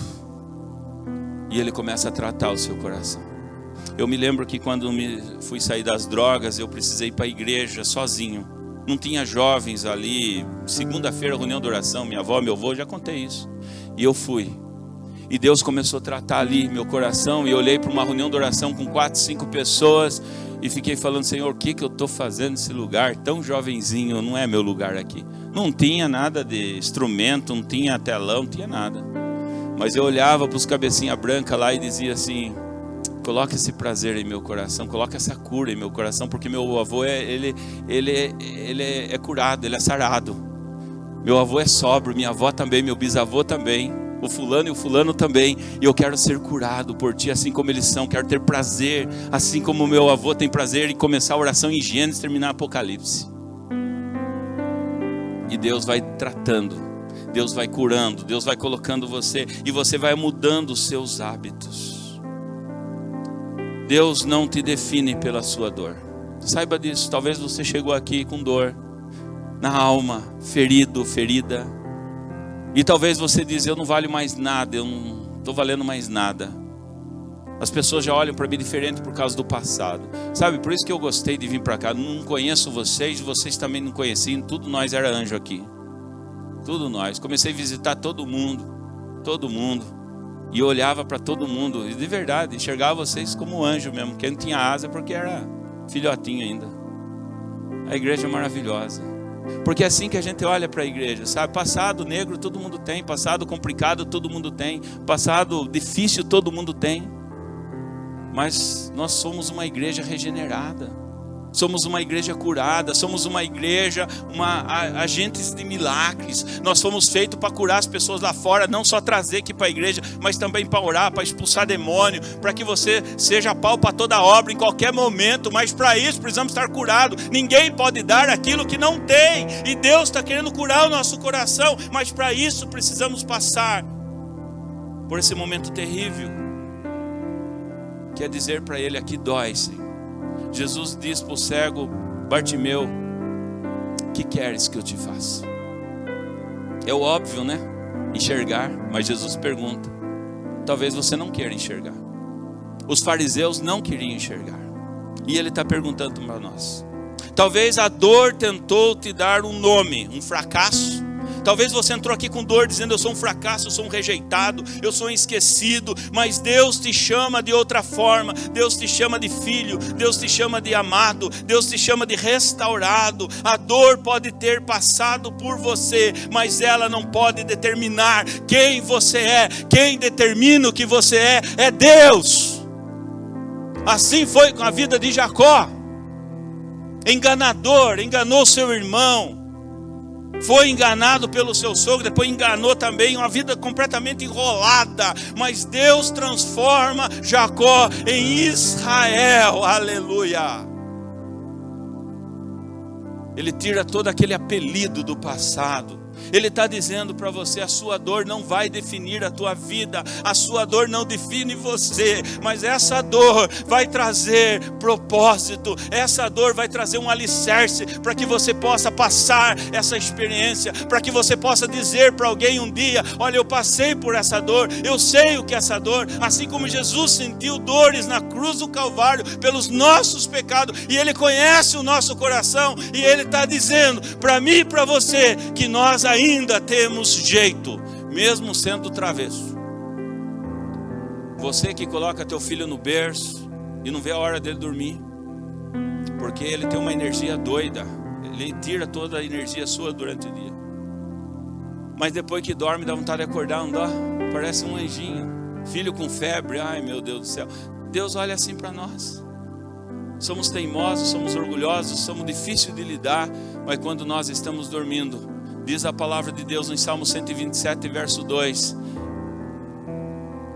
E Ele começa a tratar o seu coração. Eu me lembro que quando fui sair das drogas, eu precisei ir para a igreja sozinho. Não tinha jovens ali. Segunda-feira, reunião de oração, minha avó, meu avô, já contei isso. E eu fui. E Deus começou a tratar ali meu coração. E eu olhei para uma reunião de oração com 4, 5 pessoas. E fiquei falando, Senhor, o que eu estou fazendo nesse lugar tão jovenzinho? Não é meu lugar aqui. Não tinha nada de instrumento, não tinha telão, não tinha nada. Mas eu olhava para os cabecinha branca lá e dizia assim, coloca esse prazer em meu coração, coloca essa cura em meu coração. Porque meu avô, ele é curado, ele é sarado. Meu avô é sóbrio, minha avó também, meu bisavô também. O fulano e o fulano também. E eu quero ser curado por ti, assim como eles são. Quero ter prazer, assim como o meu avô tem prazer em começar a oração em Gênesis e terminar Apocalipse. E Deus vai tratando, Deus vai curando, Deus vai colocando você, e você vai mudando os seus hábitos. Deus não te define pela sua dor. Saiba disso. Talvez você chegou aqui com dor na alma, ferido, ferida. E talvez você diz, eu não valho mais nada, eu não estou valendo mais nada. As pessoas já olham para mim diferente por causa do passado. Sabe, por isso que eu gostei de vir para cá. Não conheço vocês, vocês também não conheciam. Tudo nós era anjo aqui. Tudo nós. Comecei a visitar todo mundo. E eu olhava para todo mundo. E de verdade, enxergava vocês como anjo mesmo. Quem não tinha asa porque era filhotinho ainda. A igreja é maravilhosa. Porque é assim que a gente olha para a igreja, sabe? Passado negro todo mundo tem, passado complicado todo mundo tem, passado difícil todo mundo tem. Mas nós somos uma igreja regenerada. Somos uma igreja curada, somos uma igreja, agentes de milagres. Nós fomos feitos para curar as pessoas lá fora, não só trazer aqui para a igreja, mas também para orar, para expulsar demônio, para que você seja pau para toda obra em qualquer momento. Mas para isso precisamos estar curados. Ninguém pode dar aquilo que não tem, e Deus está querendo curar o nosso coração, mas para isso precisamos passar por esse momento terrível. Quer dizer para ele: aqui dói, Senhor. Jesus diz para o cego Bartimeu: que queres que eu te faça? É o óbvio, né? Enxergar. Mas Jesus pergunta: talvez você não queira enxergar. Os fariseus não queriam enxergar, e ele está perguntando para nós. Talvez a dor tentou te dar um nome, um fracasso. Talvez você entrou aqui com dor dizendo: eu sou um fracasso, eu sou um rejeitado, eu sou um esquecido. Mas Deus te chama de outra forma. Deus te chama de filho, Deus te chama de amado, Deus te chama de restaurado. A dor pode ter passado por você, mas ela não pode determinar quem você é. Quem determina o que você é Deus. Assim foi com a vida de Jacó. Enganador, enganou seu irmão. Foi enganado pelo seu sogro, depois enganou também, uma vida completamente enrolada. Mas Deus transforma Jacó em Israel, aleluia. Ele tira todo aquele apelido do passado. Ele está dizendo para você: a sua dor não vai definir a tua vida, a sua dor não define você, mas essa dor vai trazer propósito, essa dor vai trazer um alicerce para que você possa passar essa experiência, para que você possa dizer para alguém um dia: olha, eu passei por essa dor, eu sei o que é essa dor, assim como Jesus sentiu dores na cruz do Calvário pelos nossos pecados, e Ele conhece o nosso coração, e Ele está dizendo para mim e para você que nós ainda temos jeito, mesmo sendo travesso. Você que coloca teu filho no berço e não vê a hora dele dormir, porque ele tem uma energia doida, ele tira toda a energia sua durante o dia, mas depois que dorme dá vontade de acordar, não dá? Parece um anjinho. Filho com febre, ai meu Deus do céu. Deus olha assim para nós. Somos teimosos, somos orgulhosos, somos difíceis de lidar, mas quando nós estamos dormindo, diz a palavra de Deus em Salmo 127, verso 2: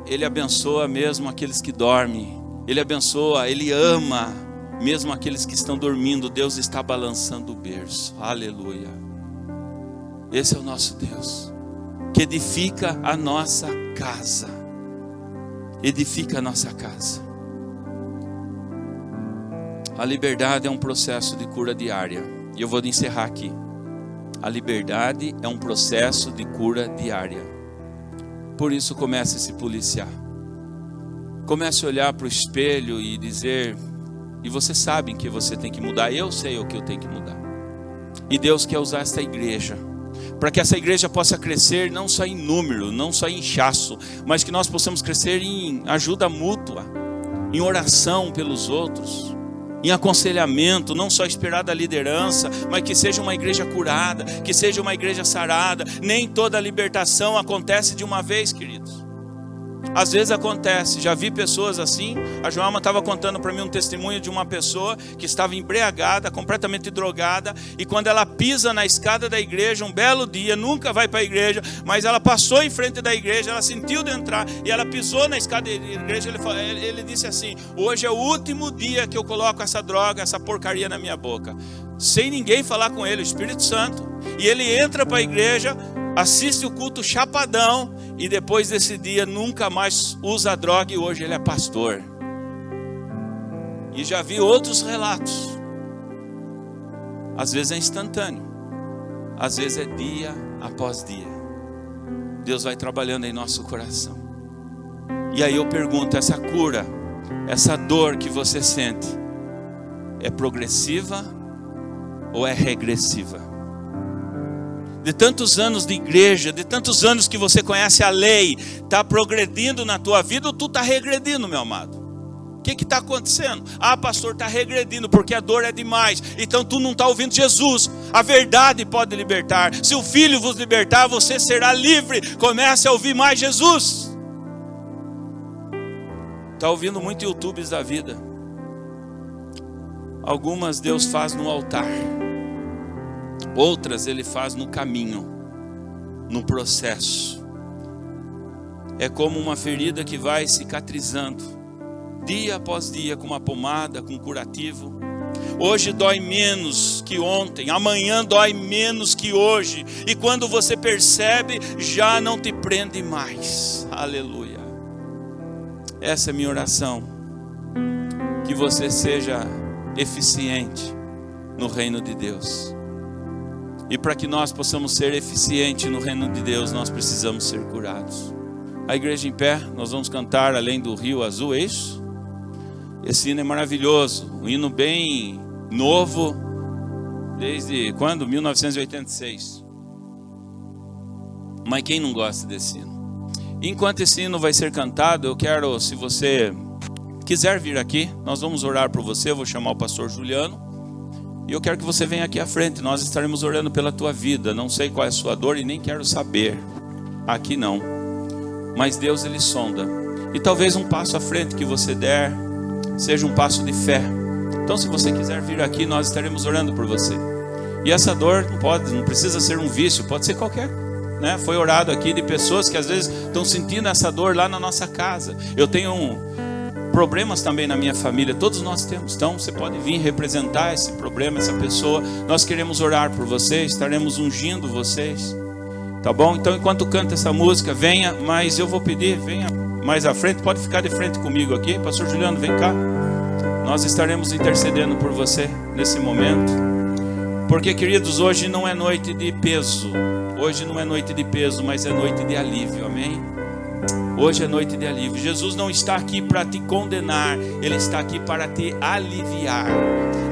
Ele abençoa mesmo aqueles que dormem. Ele abençoa, Ele ama mesmo aqueles que estão dormindo. Deus está balançando o berço, aleluia. Esse é o nosso Deus, que edifica a nossa casa. Edifica a nossa casa. A liberdade é um processo de cura diária. E eu vou encerrar aqui. A liberdade é um processo de cura diária. Por isso comece a se policiar. Comece a olhar para o espelho e dizer: e você sabe que você tem que mudar, eu sei o que eu tenho que mudar. E Deus quer usar esta igreja, para que essa igreja possa crescer não só em número, não só em inchaço, mas que nós possamos crescer em ajuda mútua, em oração pelos outros, em aconselhamento, não só esperar da liderança, mas que seja uma igreja curada, que seja uma igreja sarada. Nem toda libertação acontece de uma vez, queridos. Às vezes acontece, já vi pessoas assim. A Joelma estava contando para mim um testemunho de uma pessoa que estava embriagada, completamente drogada, e quando ela pisa na escada da igreja, um belo dia, nunca vai para a igreja, mas ela passou em frente da igreja, ela sentiu de entrar, e ela pisou na escada da igreja. Ele disse assim: hoje é o último dia que eu coloco essa droga, essa porcaria na minha boca, sem ninguém falar com ele, o Espírito Santo. E ele entra para a igreja, assiste o culto chapadão, e depois desse dia nunca mais usa droga, e hoje ele é pastor. E já vi outros relatos. Às vezes é instantâneo, às vezes é dia após dia. Deus vai trabalhando em nosso coração. E aí eu pergunto: essa cura, essa dor que você sente, é progressiva ou é regressiva? De tantos anos de igreja, de tantos anos que você conhece a lei, está progredindo na tua vida ou tu está regredindo, meu amado? O que está acontecendo? Ah, pastor, está regredindo porque a dor é demais. Então tu não está ouvindo Jesus. A verdade pode libertar. Se o Filho vos libertar, você será livre. Comece a ouvir mais Jesus. Está ouvindo muito YouTubes da vida. Algumas Deus faz no altar, outras Ele faz no caminho, no processo. É como uma ferida que vai cicatrizando, dia após dia, com uma pomada, com curativo. Hoje dói menos que ontem, amanhã dói menos que hoje, e quando você percebe, já não te prende mais. Aleluia. Essa é a minha oração, que você seja eficiente no reino de Deus. E para que nós possamos ser eficientes no reino de Deus, nós precisamos ser curados. A igreja em pé, nós vamos cantar Além do Rio Azul, é isso? Esse hino é maravilhoso, um hino bem novo, desde quando? 1986. Mas quem não gosta desse hino? Enquanto esse hino vai ser cantado, eu quero, se você quiser vir aqui, nós vamos orar por você. Eu vou chamar o pastor Juliano, e eu quero que você venha aqui à frente. Nós estaremos orando pela tua vida. Não sei qual é a sua dor e nem quero saber, aqui não, mas Deus, Ele sonda. E talvez um passo à frente que você der seja um passo de fé. Então, se você quiser vir aqui, nós estaremos orando por você. E essa dor não precisa ser um vício, pode ser qualquer, né? Foi orado aqui de pessoas que às vezes estão sentindo essa dor lá na nossa casa. Eu tenho problemas também na minha família, todos nós temos. Então, você pode vir representar esse problema, essa pessoa. Nós queremos orar por vocês, estaremos ungindo vocês, tá bom? Então, enquanto canta essa música, venha, mas eu vou pedir, venha mais à frente, pode ficar de frente comigo aqui. Pastor Juliano, vem cá. Nós estaremos intercedendo por você nesse momento. Porque, queridos, hoje não é noite de peso. Hoje não é noite de peso, mas é noite de alívio, amém? Hoje é noite de alívio. Jesus não está aqui para te condenar, Ele está aqui para te aliviar.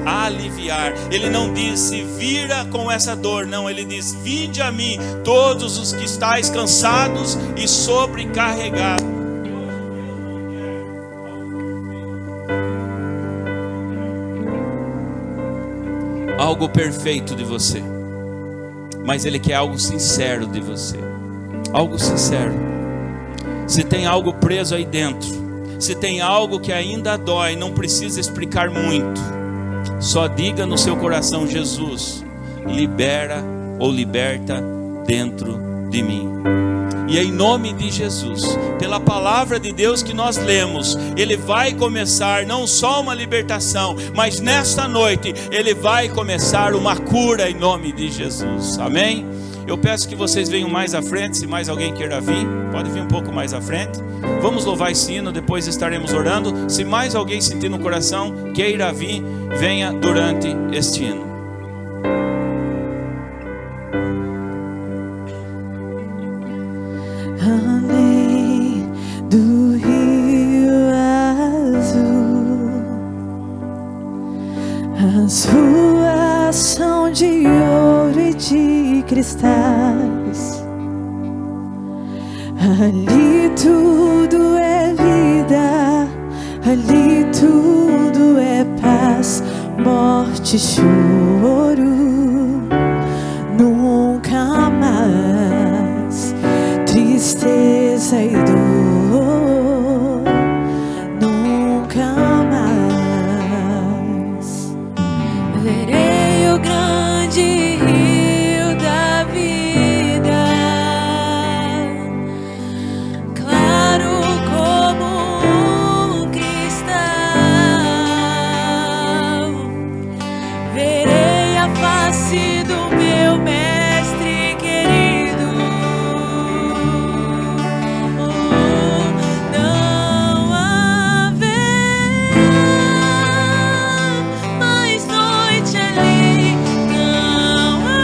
Aliviar. Ele não disse, vira com essa dor, não. Ele diz, vinde a mim, todos os que estáis cansados e sobrecarregados. Algo perfeito de você, mas Ele quer algo sincero de você. Algo sincero. Se tem algo preso aí dentro, se tem algo que ainda dói, não precisa explicar muito. Só diga no seu coração, Jesus, libera ou liberta dentro de mim. E em nome de Jesus, pela palavra de Deus que nós lemos, Ele vai começar não só uma libertação, mas nesta noite Ele vai começar uma cura em nome de Jesus, amém? Eu peço que vocês venham mais à frente, se mais alguém queira vir, pode vir um pouco mais à frente. Vamos louvar esse hino, depois estaremos orando. Se mais alguém sentir no coração, queira vir, venha durante este hino. Além do rio azul, as ruas são de ouro e de cristais. Ali tudo é vida, ali tudo é paz, morte e choro, nunca mais. Tristeza e dor, nunca mais. Verei o grande rio da vida, claro como um cristal. Verei a face do meu mestre querido. Não haverá mais noite ali, não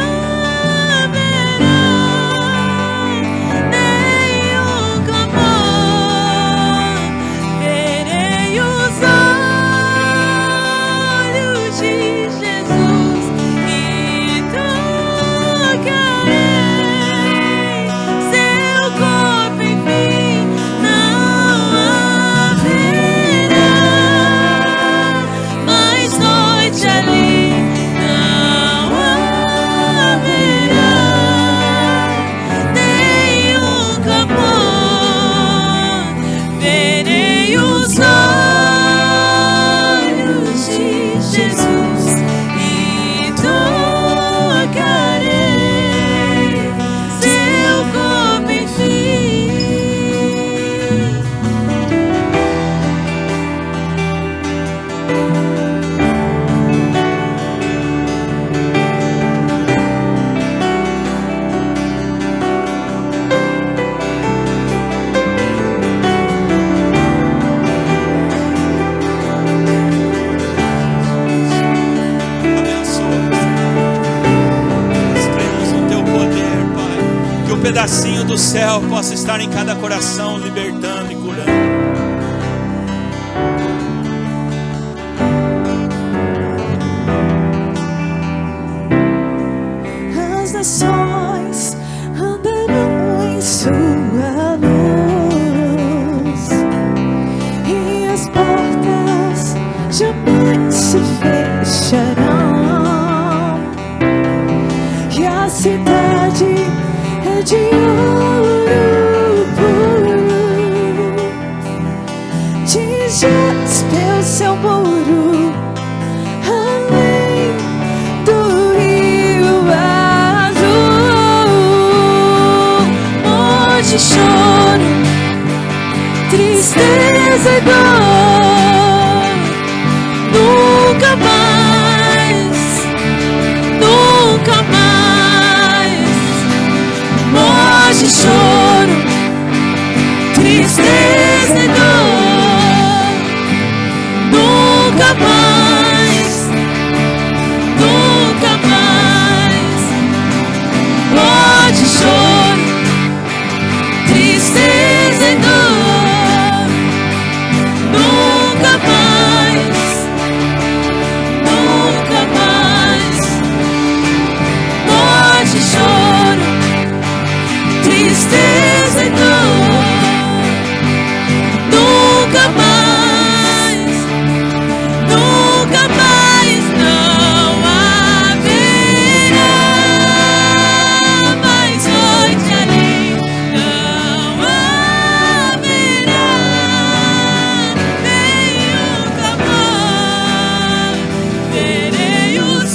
pedacinho do céu possa estar em cada coração, libertando e curando. As nações andarão em sua luz, e as portas jamais se fecharão, e a cidade é de ouro puro, de jaspe o seu muro, além do rio azul. Hoje choro, tristeza e dor, nunca mais, nunca mais. Hoje choro, tristeza e dor, nunca mais, nunca mais. Hoje choro, tristeza e dor, nunca mais, nunca mais. Hoje choro, tristeza e dor, nunca mais, nunca mais. Não haverá mais noite além, não haverá nenhum clamor. Verei os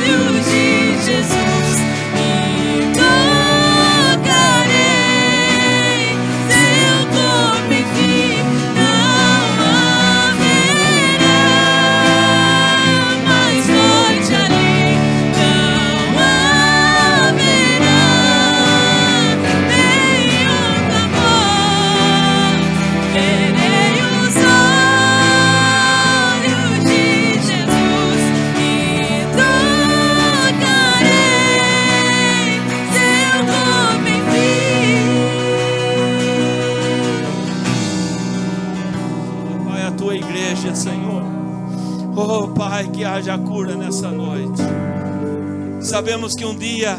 olhos de Jesus e tocarei seu corpo, enfim. Não haverá mais noite além, não haverá nenhum clamor. Verei os olhos de Jesus e tocarei seu corpo, enfim. Pai, a tua igreja, Senhor. Oh, Pai, que haja cura nessa noite. Sabemos que um dia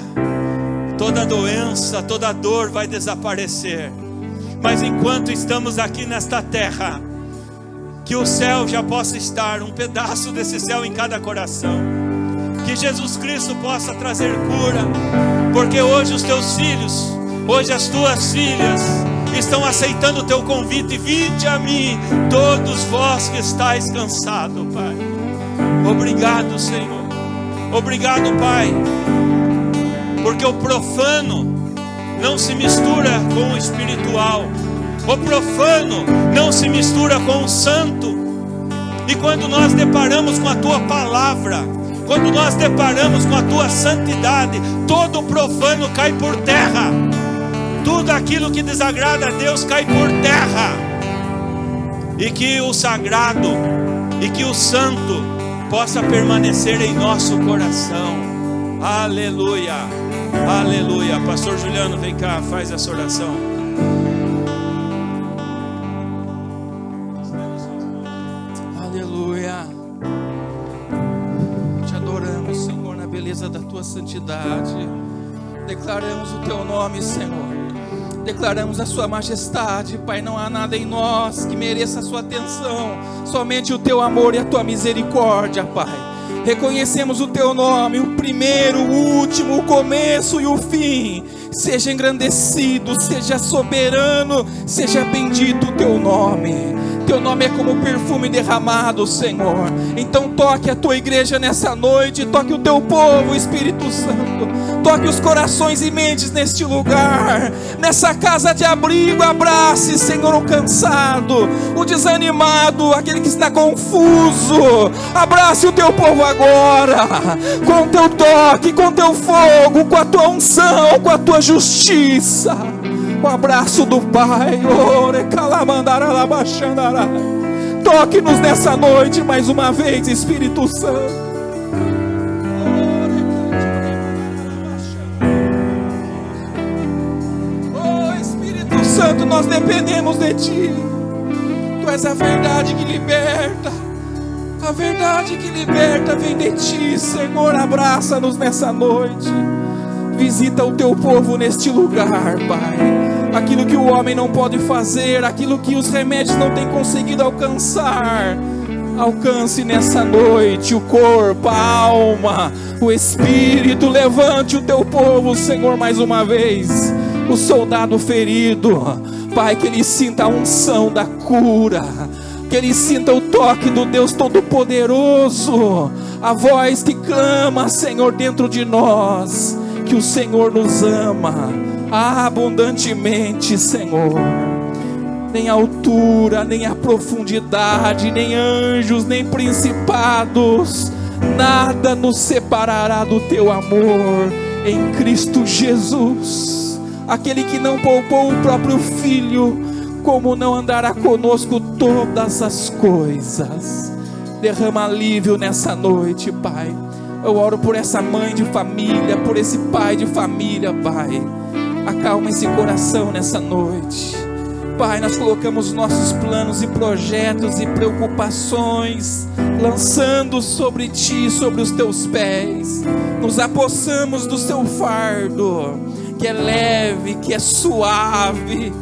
toda doença, toda dor vai desaparecer. Mas enquanto estamos aqui nesta terra, que o céu já possa estar, um pedaço desse céu em cada coração. Que Jesus Cristo possa trazer cura. Porque hoje os teus filhos, hoje as tuas filhas estão aceitando o teu convite. Vinde a mim, todos vós que estáis cansados, Pai. Obrigado, Senhor. Obrigado, Pai. Porque o profano não se mistura com o espiritual. O profano não se mistura com o santo. E quando nós deparamos com a tua palavra, quando nós deparamos com a tua santidade, todo profano cai por terra. Tudo aquilo que desagrada a Deus cai por terra. E que o sagrado e que o santo possa permanecer em nosso coração. Aleluia, aleluia. Pastor Juliano, vem cá, faz essa oração. Aleluia. Te adoramos, Senhor, na beleza da tua santidade. Declaramos o teu nome, Senhor. Declaramos a sua majestade, Pai. Não há nada em nós que mereça a sua atenção, somente o teu amor e a tua misericórdia, Pai. Reconhecemos o teu nome, o primeiro, o último, o começo e o fim. Seja engrandecido, seja soberano, seja bendito o teu nome. Teu nome é como perfume derramado, Senhor. Então toque a tua igreja nessa noite, toque o teu povo, Espírito Santo. Toque os corações e mentes neste lugar, nessa casa de abrigo. Abrace, Senhor, o cansado, o desanimado, aquele que está confuso. Abrace o teu povo agora, com o teu toque, com o teu fogo, com a tua unção, com a tua justiça. O abraço do Pai. Toque-nos nessa noite mais uma vez, Espírito Santo. dependemos de Ti. Tu és a verdade que liberta. A verdade que liberta vem de Ti, Senhor. Abraça-nos nessa noite. Visita o Teu povo neste lugar, Pai. Aquilo que o homem não pode fazer, aquilo que os remédios não têm conseguido alcançar, alcance nessa noite o corpo, a alma, o espírito. Levante o Teu povo, Senhor, mais uma vez. O soldado ferido, Pai, que ele sinta a unção da cura, que ele sinta o toque do Deus Todo-Poderoso, a voz que clama, Senhor, dentro de nós, que o Senhor nos ama abundantemente, Senhor. Nem a altura, nem a profundidade, nem anjos, nem principados, nada nos separará do Teu amor em Cristo Jesus. Aquele que não poupou o próprio Filho, como não andará conosco todas as coisas? Derrama alívio nessa noite, Pai. Eu oro por essa mãe de família, por esse pai de família, Pai. Acalma esse coração nessa noite, Pai. Nós colocamos nossos planos e projetos e preocupações, lançando sobre Ti, sobre os Teus pés. Nos apossamos do Seu fardo, que é leve, que é suave,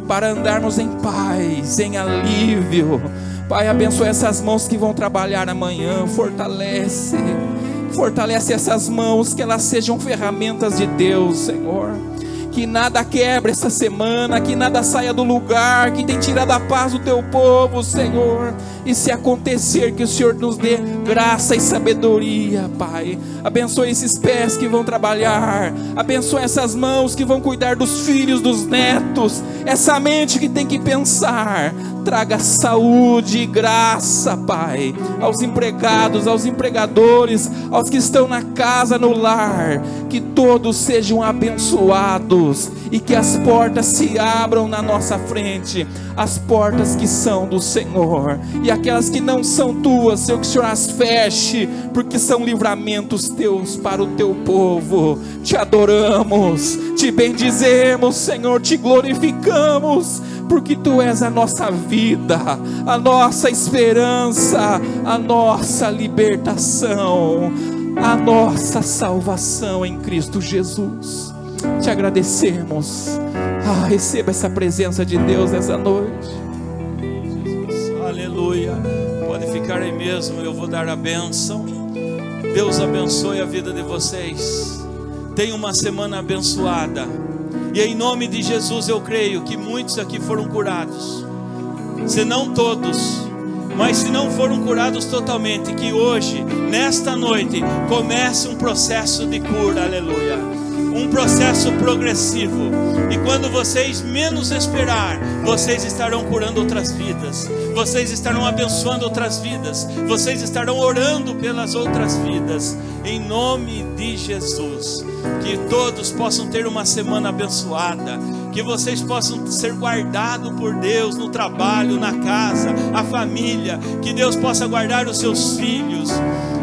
para andarmos em paz, em alívio. Pai, abençoa essas mãos que vão trabalhar amanhã. Fortalece essas mãos, que elas sejam ferramentas de Deus, Senhor. Que nada quebre essa semana, que nada saia do lugar que tem tirado a paz do Teu povo, Senhor. E se acontecer, que o Senhor nos dê graça e sabedoria, Pai. Abençoe esses pés que vão trabalhar, abençoe essas mãos que vão cuidar dos filhos, dos netos, essa mente que tem que pensar. Traga saúde e graça, Pai, aos empregados, aos empregadores, aos que estão na casa, no lar. Que todos sejam abençoados e que as portas se abram na nossa frente, as portas que são do Senhor, e aquelas que não são Tuas, Senhor, que o Senhor as feche, porque são livramentos Teus para o Teu povo. Te adoramos, Te bendizemos, Senhor, Te glorificamos, porque Tu és a nossa vida, a nossa esperança, a nossa libertação, a nossa salvação em Cristo Jesus. Te agradecemos. Receba essa presença de Deus nessa noite. Jesus, aleluia. Pode ficar aí mesmo, eu vou dar a bênção. Deus abençoe a vida de vocês. Tenha uma semana abençoada. E em nome de Jesus eu creio que muitos aqui foram curados. Se não todos, mas se não foram curados totalmente, que hoje, nesta noite, comece um processo de cura, aleluia. Um processo progressivo. E quando vocês menos esperar, vocês estarão curando outras vidas, vocês estarão abençoando outras vidas, vocês estarão orando pelas outras vidas, em nome de Jesus. Que todos possam ter uma semana abençoada, que vocês possam ser guardados por Deus no trabalho, na casa, a família, que Deus possa guardar os seus filhos,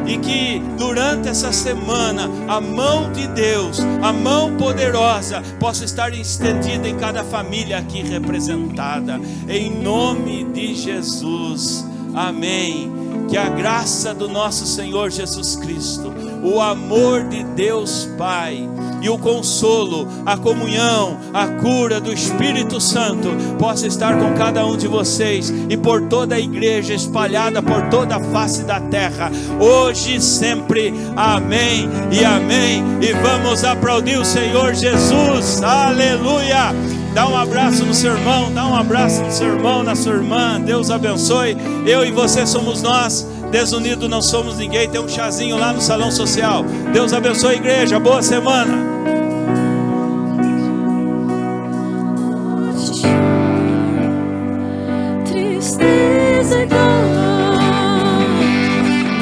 e que durante essa semana a mão de Deus, a mão poderosa, possa estar estendida em cada família aqui representada, em nome de Jesus, amém. Que a graça do nosso Senhor Jesus Cristo, o amor de Deus Pai e o consolo, a comunhão, a cura do Espírito Santo possa estar com cada um de vocês e por toda a igreja espalhada por toda a face da terra, hoje e sempre, amém e amém. E vamos aplaudir o Senhor Jesus, aleluia. Dá um abraço no seu irmão, dá um abraço no seu irmão, na sua irmã. Deus abençoe. Eu e você somos nós, desunidos não somos ninguém. Tem um chazinho lá no salão social. Deus abençoe a igreja, boa semana. Tristeza e dor,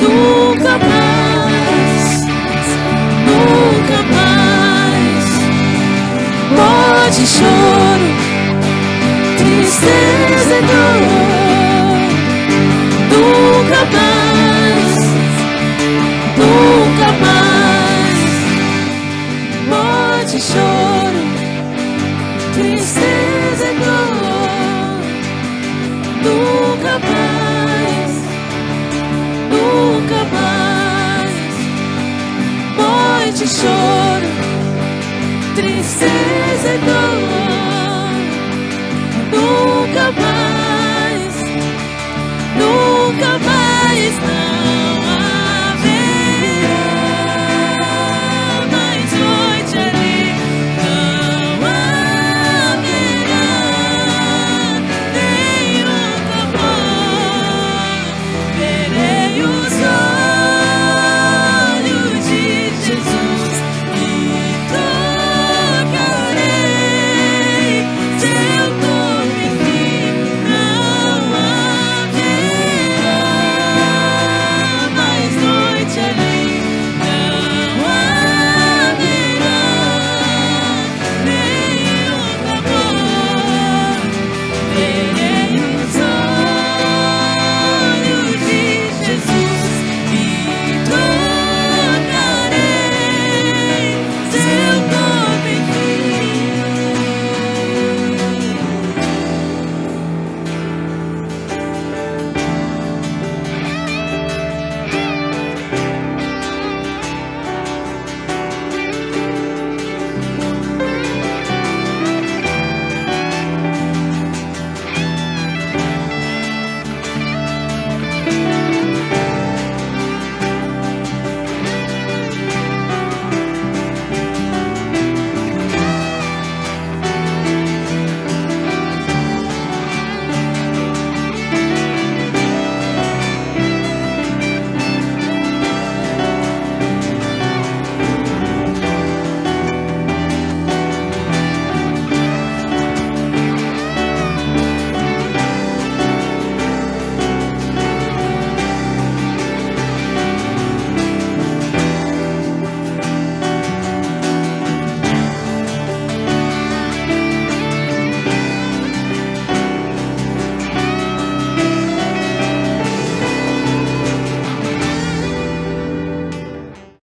nunca mais, nunca mais. Pode choro, tristeza e dor, nunca mais, nunca mais. esse choro.